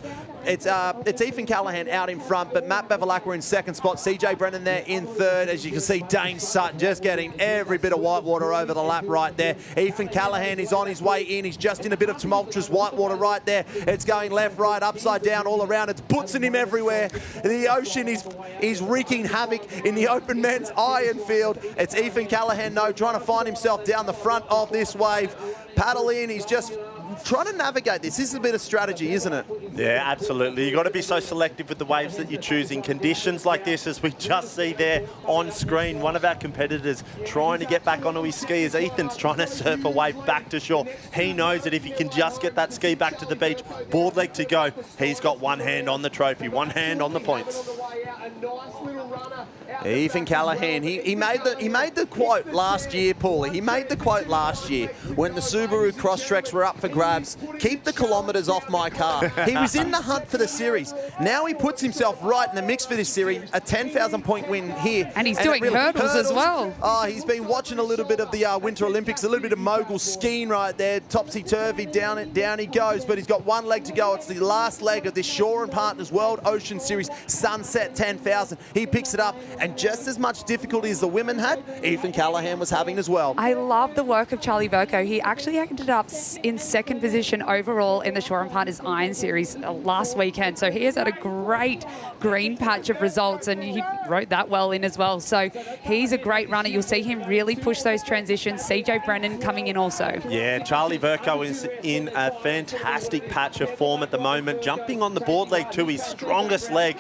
it's Ethan Callahan out in front, but Matt Bevilacqua in 2nd spot, CJ Brennan there in 3rd. As you can see, Dane Sutton just getting every bit of whitewater over the lap right there. Ethan Callahan is on his way in. He's just in a bit of tumultuous whitewater right there. It's going left, right, upside down, all around. It's putzing him everywhere. The ocean is wreaking havoc in the open men's iron field. It's Ethan Callahan, though, trying to find himself down the front of this wave. Paddle in, he's just trying to navigate this. This is a bit of strategy, isn't it? Yeah, absolutely. You've got to be so selective with the waves that you choose in conditions like this, as we just see there on screen. One of our competitors trying to get back onto his ski as Ethan's trying to surf a wave back to shore. He knows that if he can just get that ski back to the beach, board leg to go, he's got one hand on the trophy, one hand on the points. Ethan Callahan, he made the quote last year, Paulie. He made the quote last year when the Subaru Crosstreks were up for grabs. Keep the kilometres off my car. He was in the hunt for the series. Now he puts himself right in the mix for this series. A 10,000 point win here. And he's doing hurdles as well. Oh, he's been watching a little bit of the Winter Olympics, a little bit of mogul skiing right there. Topsy-turvy, down he goes. But he's got one leg to go. It's the last leg of this Shore and Partners World Ocean Series Sunset 10,000. He picks it up. and just as much difficulty as the women had, Ethan Callahan was having as well. I love the work of Charlie Verco. He actually ended up in second position overall in the Shore and Partners Iron Series last weekend. So he has had a great green patch of results, and he wrote that well in as well. So he's a great runner. You'll see him really push those transitions. CJ Brennan coming in also. Yeah, Charlie Verco is in a fantastic patch of form at the moment, jumping on the board leg to his strongest leg.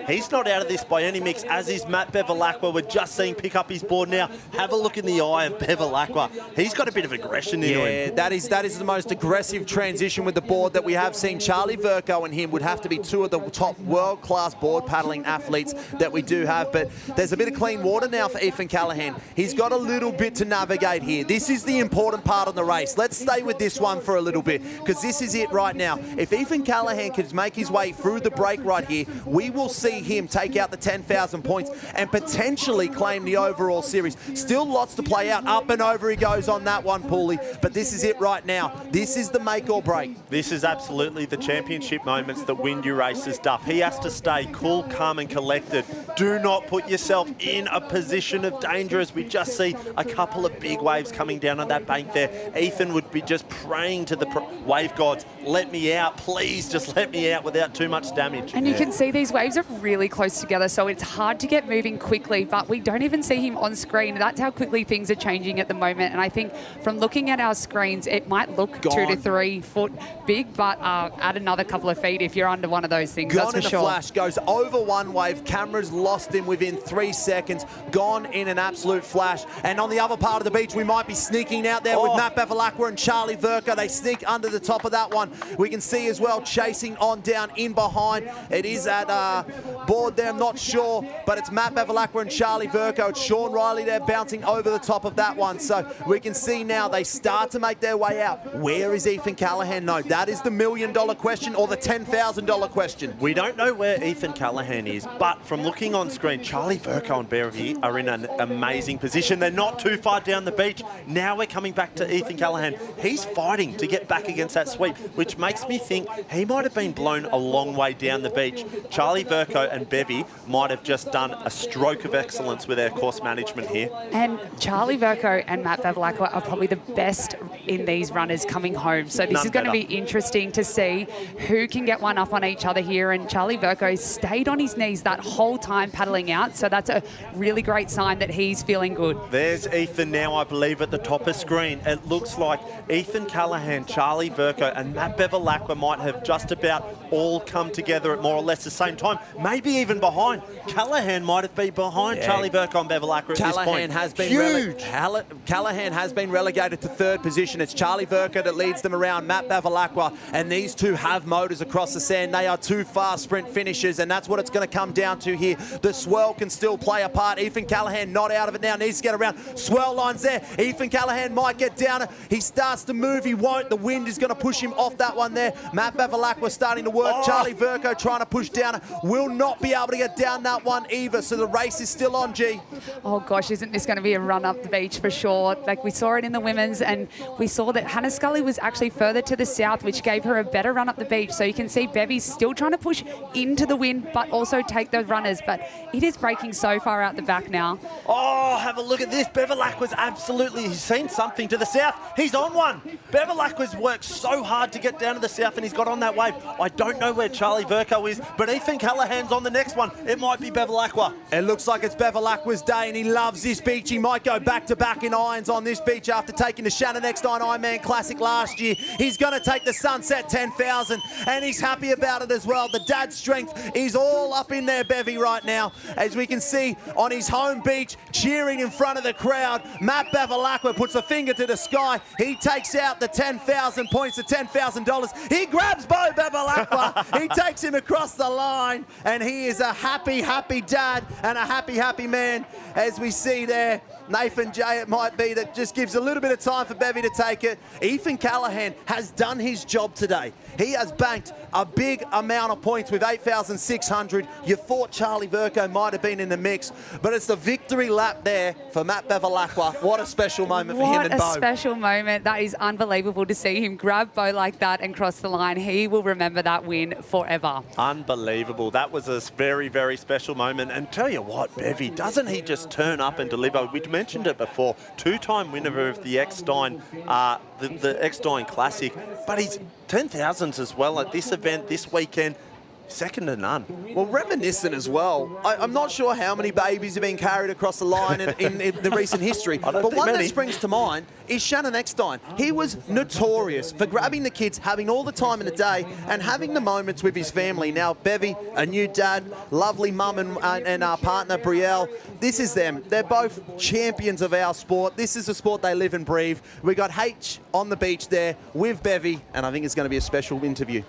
He's not out of this by any mix, as is Matt Bevilacqua. We're just seeing pick up his board now. Have a look in the eye of Bevilacqua. He's got a bit of aggression into him. Yeah, that is the most aggressive transition with the board that we have seen. Charlie Verco and him would have to be two of the top world-class board paddling athletes that we do have, but there's a bit of clean water now for Ethan Callahan. He's got a little bit to navigate here. This is the important part of the race. Let's stay with this one for a little bit, because this is it right now. If Ethan Callahan can make his way through the break right here, we will see him take out the 10,000 points and potentially claim the overall series. Still lots to play out. Up and over he goes on that one, Paulie, but this is it right now. This is the make or break. This is absolutely the championship moments that win you races, Duff. He has to stay cool, calm and collected. Do not put yourself in a position of danger, as we just see a couple of big waves coming down on that bank there. Ethan would be just praying to the wave gods, let me out, please just let me out without too much damage. And you can see these waves are really close together, so it's hard to get moving quickly, but we don't even see him on screen. That's how quickly things are changing at the moment, and I think from looking at our screens, it might look 2 to 3 foot big, but add another couple of feet if you're under one of those things, Gone that's for in sure. a flash, goes over one wave, cameras lost him within 3 seconds, gone in an absolute flash. And on the other part of the beach, we might be sneaking out there with Matt Bevilacqua and Charlie Verco. They sneak under the top of that one. We can see as well, chasing on down in behind. It is at board there, I'm not sure, but it's Matt Bevilacqua and Charlie Verco. It's Sean Riley there bouncing over the top of that one. So we can see now they start to make their way out. Where is Ethan Callahan? No, that is the $1 million question, or the $10,000 question. We don't know where Ethan Callahan is, but from looking on screen, Charlie Verco and Beverly are in an amazing position. They're not too far down the beach. Now we're coming back to Ethan Callahan. He's fighting to get back against that sweep, which makes me think he might have been blown a long way down the beach. Charlie Verco and Bevy might have just done a stroke of excellence with their course management here. And Charlie Verco and Matt Bevilacqua are probably the best in these runners coming home. So this is going to be interesting to see who can get one up on each other here. And Charlie Verco stayed on his knees that whole time paddling out. So that's a really great sign that he's feeling good. There's Ethan now, I believe, at the top of screen. It looks like Ethan Callahan, Charlie Verco and Matt Bevilacqua might have just about all come together at more or less the same time, maybe even behind. Callahan might have been behind Charlie Verco and Bevilacqua at this point. Callahan has been relegated to third position. It's Charlie Verco that leads them around, Matt Bevilacqua, and these two have motors across the sand. They are two fast sprint finishers, and that's what it's going to come down to here. The swell can still play a part. Ethan Callahan not out of it now, needs to get around. Swell lines there. Ethan Callahan might get down. He starts to move. He won't. The wind is going to push him off that one there. Matt Bevilacqua starting to work. Charlie Verco trying to push down. Will not be able to get down that one either, so the race is still on, G. Oh gosh, isn't this going to be a run up the beach for sure? Like we saw it in the women's, and we saw that Hannah Scully was actually further to the south, which gave her a better run up the beach. So you can see Bevy's still trying to push into the wind, but also take those runners. But it is breaking so far out the back now. Oh, have a look at this. Bevilacqua's absolutely, he's seen something to the south. He's on one. Bevilacqua's worked so hard to get down to the south, and he's got on that wave. I don't know where Charlie Verco is, but Ethan Callahan's on the next one. It might be Bevilacqua. It looks like it's Bevilacqua's day, and he loves this beach. He might go back-to-back in irons on this beach after taking the Shannon Eckstein Ironman Classic last year. He's going to take the Sunset 10,000, and he's happy about it as well. The dad strength is all up in there, Bevy, right now. As we can see on his home beach, cheering in front of the crowd, Matt Bevilacqua puts a finger to the sky. He takes out the 10,000 points, the $10,000. He grabs Bo Bevilacqua. He takes him across the line, and he is a happy, happy dad and a happy, happy man. As we see there, Nathan J, it might be, that just gives a little bit of time for Bevy to take it. Ethan Callahan has done his job today. He has banked a big amount of points with 8,600. You thought Charlie Verco might have been in the mix, but it's the victory lap there for Matt Bevilacqua. What a special moment for him and Bo. What a special moment. That is unbelievable to see him grab Bo like that and cross the line. He will remember that win forever. Unbelievable. That was a very, very special moment. And tell you you what, Bevy, doesn't he just turn up and deliver? We mentioned it before, 2-time winner of the Eckstein, the Eckstein Classic, but he's 10,000s as well at this event this weekend. Second to none. Well, reminiscent as well. I'm not sure how many babies have been carried across the line in the recent history, but one that springs to mind is Shannon Eckstein. He was notorious for grabbing the kids, having all the time in the day, and having the moments with his family. Now, Bevy, a new dad, lovely mum and our partner, Brielle, this is them. They're both champions of our sport. This is the sport they live and breathe. We got H on the beach there with Bevy, and I think it's going to be a special interview.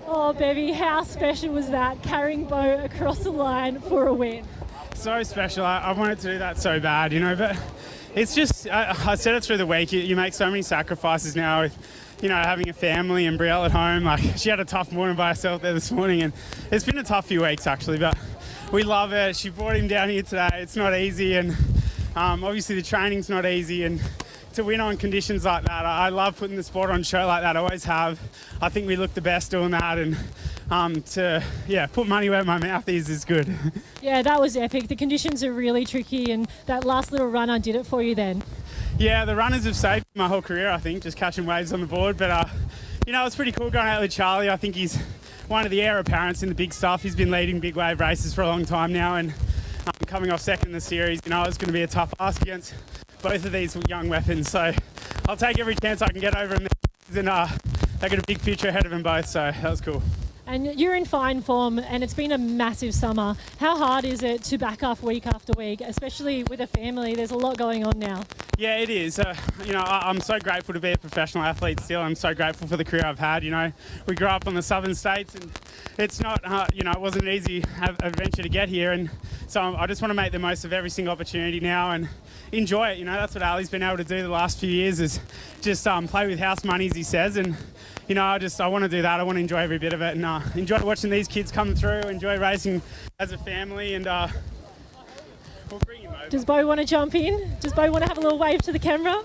Oh, Bevy, how special was that, carrying Bo across the line for a win? So special. I wanted to do that so bad, you know, but it's just, I said it through the week, you make so many sacrifices now with, you know, having a family and Brielle at home. Like, she had a tough morning by herself there this morning, and it's been a tough few weeks, actually, but we love it. She brought him down here today. It's not easy, and obviously the training's not easy, and to win on conditions like that, I love putting the sport on show like that. I always have. I think we look the best doing that, and to put money where my mouth is good. Yeah, that was epic. The conditions are really tricky, and that last little runner did it for you then. Yeah, the runners have saved my whole career, I think, just catching waves on the board. But you know, it's pretty cool going out with Charlie. I think he's one of the heir apparents in the big stuff. He's been leading big wave races for a long time now, and coming off second in the series, you know, it's going to be a tough ask against both of these young weapons. So I'll take every chance I can get over them, and they got a big future ahead of them both, so that was cool. And you're in fine form, and it's been a massive summer. How hard is it to back up week after week, especially with a family? There's a lot going on now. Yeah, it is. You know, I'm so grateful to be a professional athlete still. I'm so grateful for the career I've had. You know, we grew up on the southern states, and it's not, you know, it wasn't an easy adventure to get here. And so I just want to make the most of every single opportunity now and enjoy it. You know, that's what Ali's been able to do the last few years, is just play with house money, as he says. And you know, I want to do that. I want to enjoy every bit of it, and enjoy watching these kids come through, enjoy racing as a family, and we'll bring him over. Does Bo want to jump in? Does Bo want to have a little wave to the camera?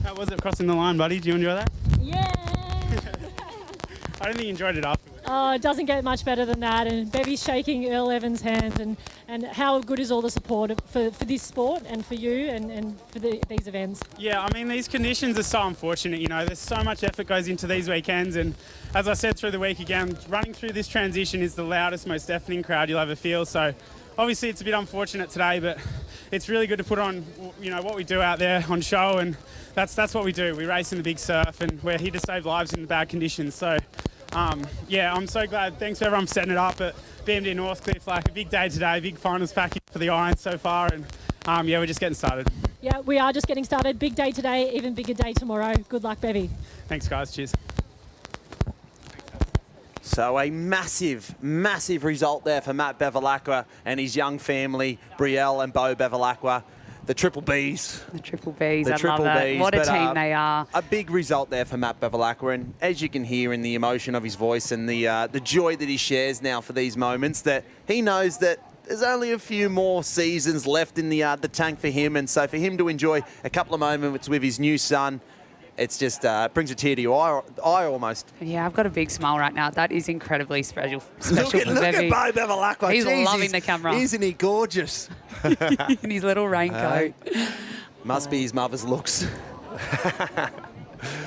How was it crossing the line, buddy? Do you enjoy that? Yeah! I don't think you enjoyed it afterwards. Oh, it doesn't get much better than that. And Bevy's shaking Earl Evans' hand, and how good is all the support for this sport and for you and for these events? Yeah, I mean, these conditions are so unfortunate, you know. There's so much effort goes into these weekends, and as I said through the week again, running through this transition is the loudest, most deafening crowd you'll ever feel. So obviously it's a bit unfortunate today, but it's really good to put on, you know, what we do out there on show, and that's what we do. We race in the big surf, and we're here to save lives in the bad conditions. So yeah, I'm so glad. Thanks to everyone for setting it up at BMD Northcliffe. Like, a big day today, big finals package for the Irons so far, and yeah, we're just getting started. Yeah, we are just getting started. Big day today, even bigger day tomorrow. Good luck, Bevy. Thanks, guys. Cheers. So a massive, massive result there for Matt Bevilacqua and his young family, Brielle and Bo Bevilacqua. The Triple Bs. The Triple Bs, The I Triple love Bs, it. What a but, team they are. A big result there for Matt Bevilacqua, and as you can hear in the emotion of his voice and the joy that he shares now for these moments, that he knows that there's only a few more seasons left in the tank for him, and so for him to enjoy a couple of moments with his new son, it's just brings a tear to your eye almost. Yeah, I've got a big smile right now. That is incredibly special Look for at Bevy. Bo Bevilacqua. He's Jeez, loving the camera. Isn't he gorgeous? In his little raincoat. Must be his mother's looks.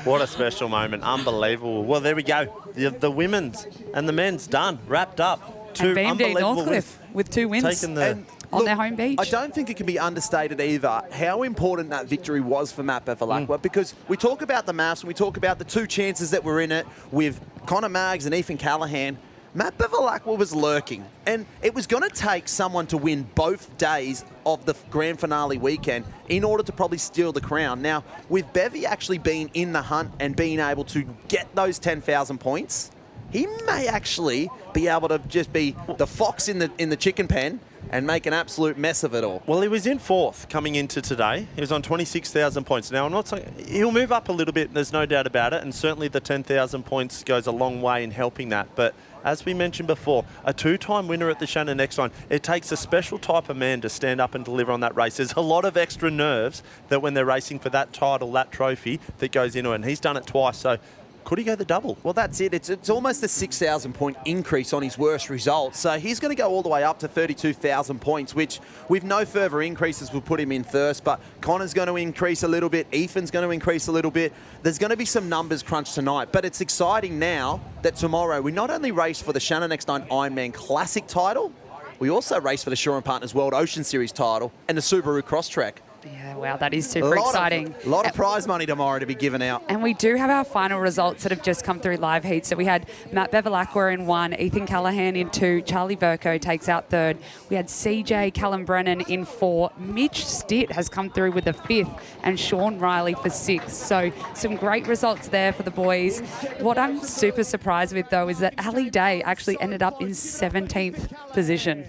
What a special moment. Unbelievable. Well, there we go. The women's and the men's done. Wrapped up. Two And BMD unbelievable Northcliffe with 2 wins Taking the... on their home beach. I don't think it can be understated either how important that victory was for Matt Bevilacqua, because we talk about the maths and we talk about the 2 chances that were in it with Connor Maggs and Ethan Callahan. Matt Bevilacqua was lurking, and it was going to take someone to win both days of the grand finale weekend in order to probably steal the crown. Now, with Bevy actually being in the hunt and being able to get those 10,000 points, he may actually be able to just be the fox in the chicken pen, and make an absolute mess of it all. Well, he was in fourth coming into today. He was on 26,000 points. Now, I'm not saying he'll move up a little bit, there's no doubt about it, and certainly the 10,000 points goes a long way in helping that. But as we mentioned before, a two-time winner at the Shannon Neckstein, it takes a special type of man to stand up and deliver on that race. There's a lot of extra nerves that when they're racing for that title, that trophy, that goes into it, and he's done it twice. So could he go the double? Well, that's it. It's almost a 6,000 point increase on his worst results. So he's going to go all the way up to 32,000 points, which with no further increases will put him in first. But Connor's going to increase a little bit. Ethan's going to increase a little bit. There's going to be some numbers crunched tonight. But it's exciting now that tomorrow we not only race for the Shannon Neckstein Ironman Classic title, we also race for the Shaw & Partners World Ocean Series title and the Subaru Crosstrek. Yeah, wow, that is super exciting. A lot of prize money tomorrow to be given out. And we do have our final results that have just come through live heat. So we had Matt Bevilacqua in 1, Ethan Callahan in 2, Charlie Burko takes out 3rd. We had CJ Callum Brennan in 4. Mitch Stitt has come through with the 5th, and Sean Riley for 6th. So some great results there for the boys. What I'm super surprised with, though, is that Ali Day actually ended up in 17th position,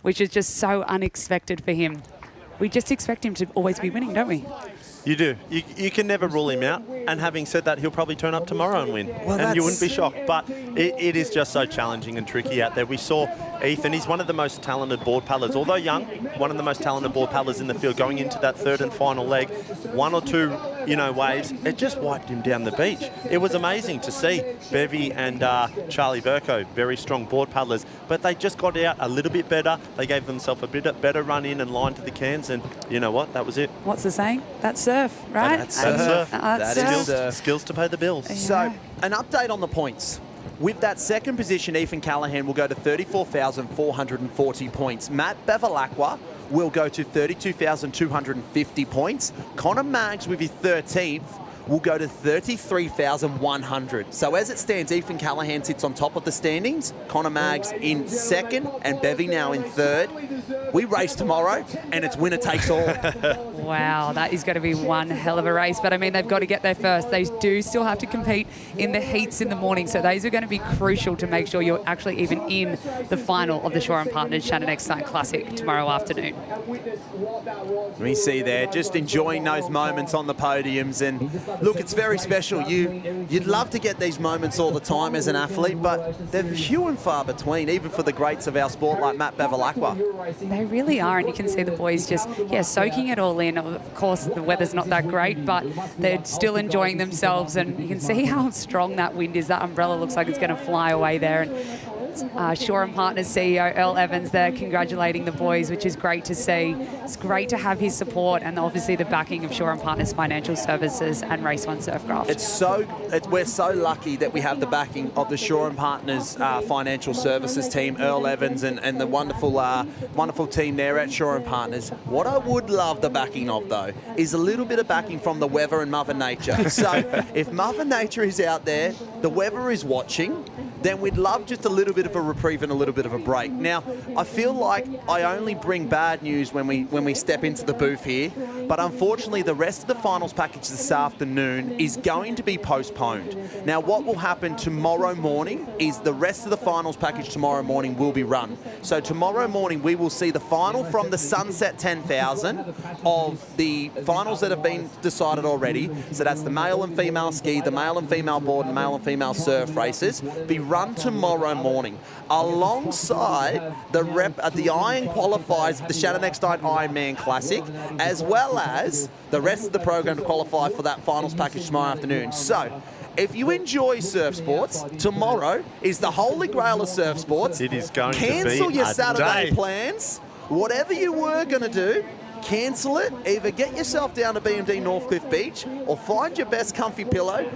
which is just so unexpected for him. We just expect him to always be winning, don't we? You do. You can never rule him out. And having said that, he'll probably turn up tomorrow and win. Well, and you wouldn't be shocked. But it is just so challenging and tricky out there. We saw Ethan. He's one of the most talented board paddlers. Although young, one of the most talented board paddlers in the field. Going into that 3rd and final leg, 1 or 2, waves, it just wiped him down the beach. It was amazing to see Bevy and Charlie Burko, very strong board paddlers. But they just got out a little bit better. They gave themselves a bit better run in and line to the cans. And you know what? That was it. What's the saying? That's surf, right? That's surf. That's surf. Skills to pay the bills. Yeah. So, an update on the points. With that second position, Ethan Callahan will go to 34,440 points. Matt Bevilacqua will go to 32,250 points. Connor Maggs with his 13th will go to 33,100. So as it stands, Ethan Callahan sits on top of the standings, Connor Maggs in 2nd, and Bevy now in 3rd. We race tomorrow, and it's winner takes all. Wow, that is going to be one hell of a race. But, I mean, they've got to get there first. They do still have to compete in the heats in the morning. So those are going to be crucial to make sure you're actually even in the final of the Shaw & Partners Shannon Neckstein Classic tomorrow afternoon. We see there, just enjoying those moments on the podiums. And look, it's very special. You'd love to get these moments all the time as an athlete, but they're few and far between, even for the greats of our sport like Matt Bevilacqua. They really are, and you can see the boys just, soaking it all in. Of course, the weather's not that great, but they're still enjoying themselves, and you can see how strong that wind is. That umbrella looks like it's going to fly away there. And Shaw & Partners CEO Earl Evans there congratulating the boys, which is great to see. It's great to have his support and obviously the backing of Shaw & Partners Financial Services and Race One Surfcraft. We're so lucky that we have the backing of the Shaw & Partners Financial Services team, Earl Evans and the wonderful team there at Shaw & Partners. What I would love the backing of, though, is a little bit of backing from the weather and Mother Nature. So if Mother Nature is out there, the weather is watching, then we'd love just a little bit of a reprieve and a little bit of a break. Now, I feel like I only bring bad news when we step into the booth here, but unfortunately the rest of the finals package this afternoon is going to be postponed. Now, what will happen tomorrow morning is the rest of the finals package tomorrow morning will be run. So tomorrow morning we will see the final from the Sunset 10,000 of the finals that have been decided already. So that's the male and female ski, the male and female board, and the male and female surf races, be run tomorrow morning alongside the Iron qualifiers of the Shannon Neckstein Ironman Classic, as well as the rest of the program to qualify for that finals package tomorrow afternoon. So if you enjoy surf sports, tomorrow is the holy grail of surf sports. It is going to be Cancel your a Saturday day. plans. Whatever you were going to do, cancel it. Either get yourself down to BMD Northcliffe Beach or find your best comfy pillow,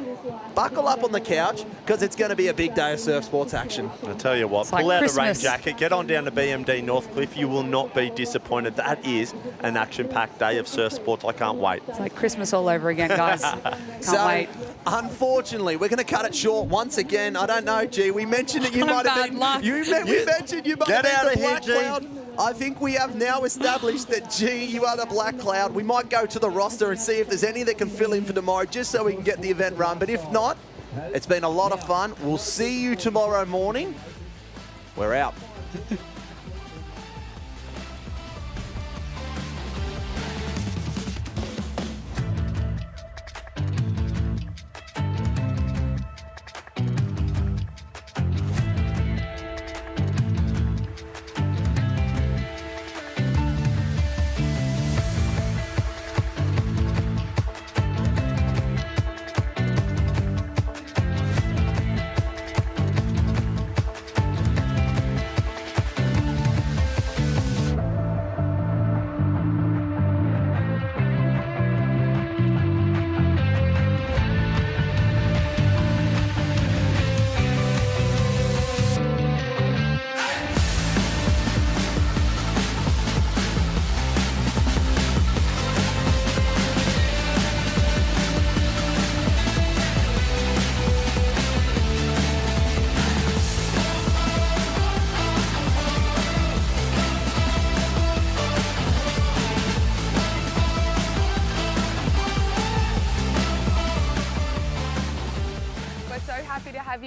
buckle up on the couch, because it's going to be a big day of surf sports action. I'll tell you what, pull out a rain jacket, get on down to BMD Northcliffe. You will not be disappointed. That is an action-packed day of surf sports. I can't wait. It's like Christmas all over again, guys. Can't wait. Unfortunately, we're going to cut it short once again. I don't know, G. We mentioned that you might have been. We mentioned you might have been the black cloud. I think we have now established that, G, you are the black cloud. We might go to the roster and see if there's any that can fill in for tomorrow, just so we can get the event run. But if not, it's been a lot of fun. We'll see you tomorrow morning. We're out.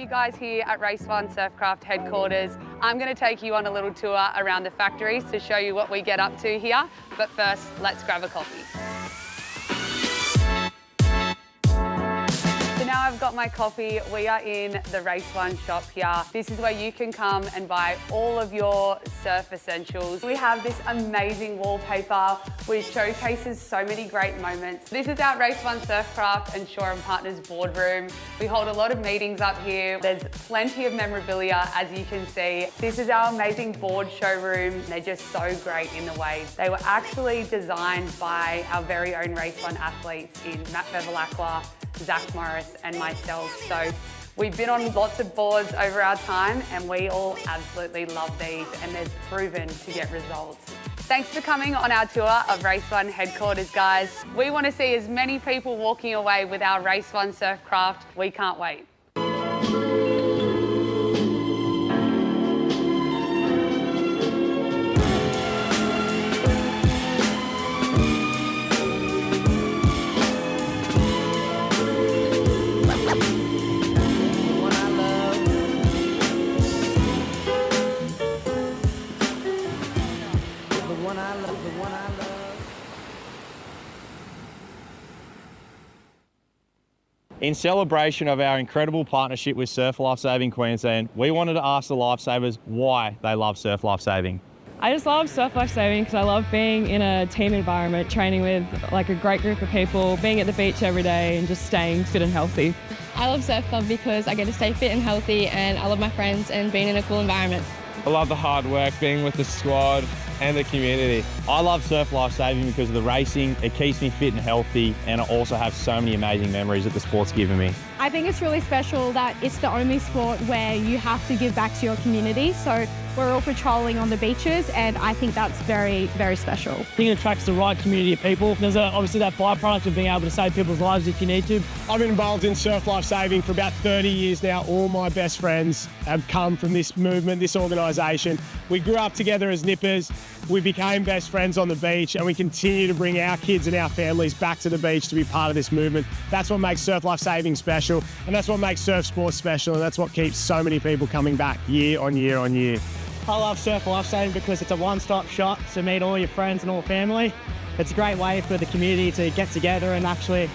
you guys here at Race One Surfcraft headquarters. I'm going to take you on a little tour around the factories to show you what we get up to here. But first, let's grab a coffee. So now I've got my coffee. We are in the Race One shop here. This is where you can come and buy all of your surf essentials. We have this amazing wallpaper which showcases so many great moments. This is our Race One Surfcraft and Shore & Partners boardroom. We hold a lot of meetings up here. There's plenty of memorabilia, as you can see. This is our amazing board showroom. They're just so great in the waves. They were actually designed by our very own Race One athletes in Matt Bevilacqua, Zach Morris and myself. So we've been on lots of boards over our time and we all absolutely love these, and they've proven to get results. Thanks for coming on our tour of Race One headquarters, guys. We want to see as many people walking away with our Race One Surfcraft. We can't wait. In celebration of our incredible partnership with Surf Lifesaving Queensland, we wanted to ask the lifesavers why they love surf lifesaving. I just love surf lifesaving because I love being in a team environment, training with like a great group of people, being at the beach every day and just staying fit and healthy. I love Surf Club because I get to stay fit and healthy, and I love my friends and being in a cool environment. I love the hard work, being with the squad and the community. I love surf lifesaving because of the racing. It keeps me fit and healthy, and I also have so many amazing memories that the sport's given me. I think it's really special that it's the only sport where you have to give back to your community. So we're all patrolling on the beaches, and I think that's very, very special. I think it attracts the right community of people. There's obviously that byproduct of being able to save people's lives if you need to. I've been involved in surf lifesaving for about 30 years now. All my best friends have come from this movement, this organisation. We grew up together as nippers. We became best friends on the beach, and we continue to bring our kids and our families back to the beach to be part of this movement. That's what makes surf lifesaving special, and that's what makes surf sports special, and that's what keeps so many people coming back year on year on year. I love surf lifesaving because it's a one-stop shop to meet all your friends and all family. It's a great way for the community to get together and actually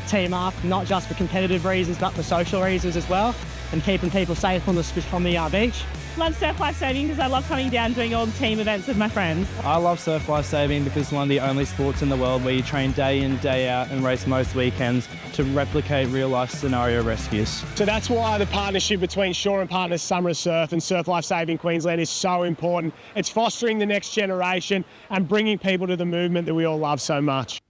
team up, not just for competitive reasons, but for social reasons as well, and keeping people safe on the beach. Love surf lifesaving because I love coming down doing all the team events with my friends. I love surf lifesaving because it's one of the only sports in the world where you train day in, day out and race most weekends to replicate real-life scenario rescues. So that's why the partnership between Shore & Partners Summer of Surf and Surf Lifesaving Queensland is so important. It's fostering the next generation and bringing people to the movement that we all love so much.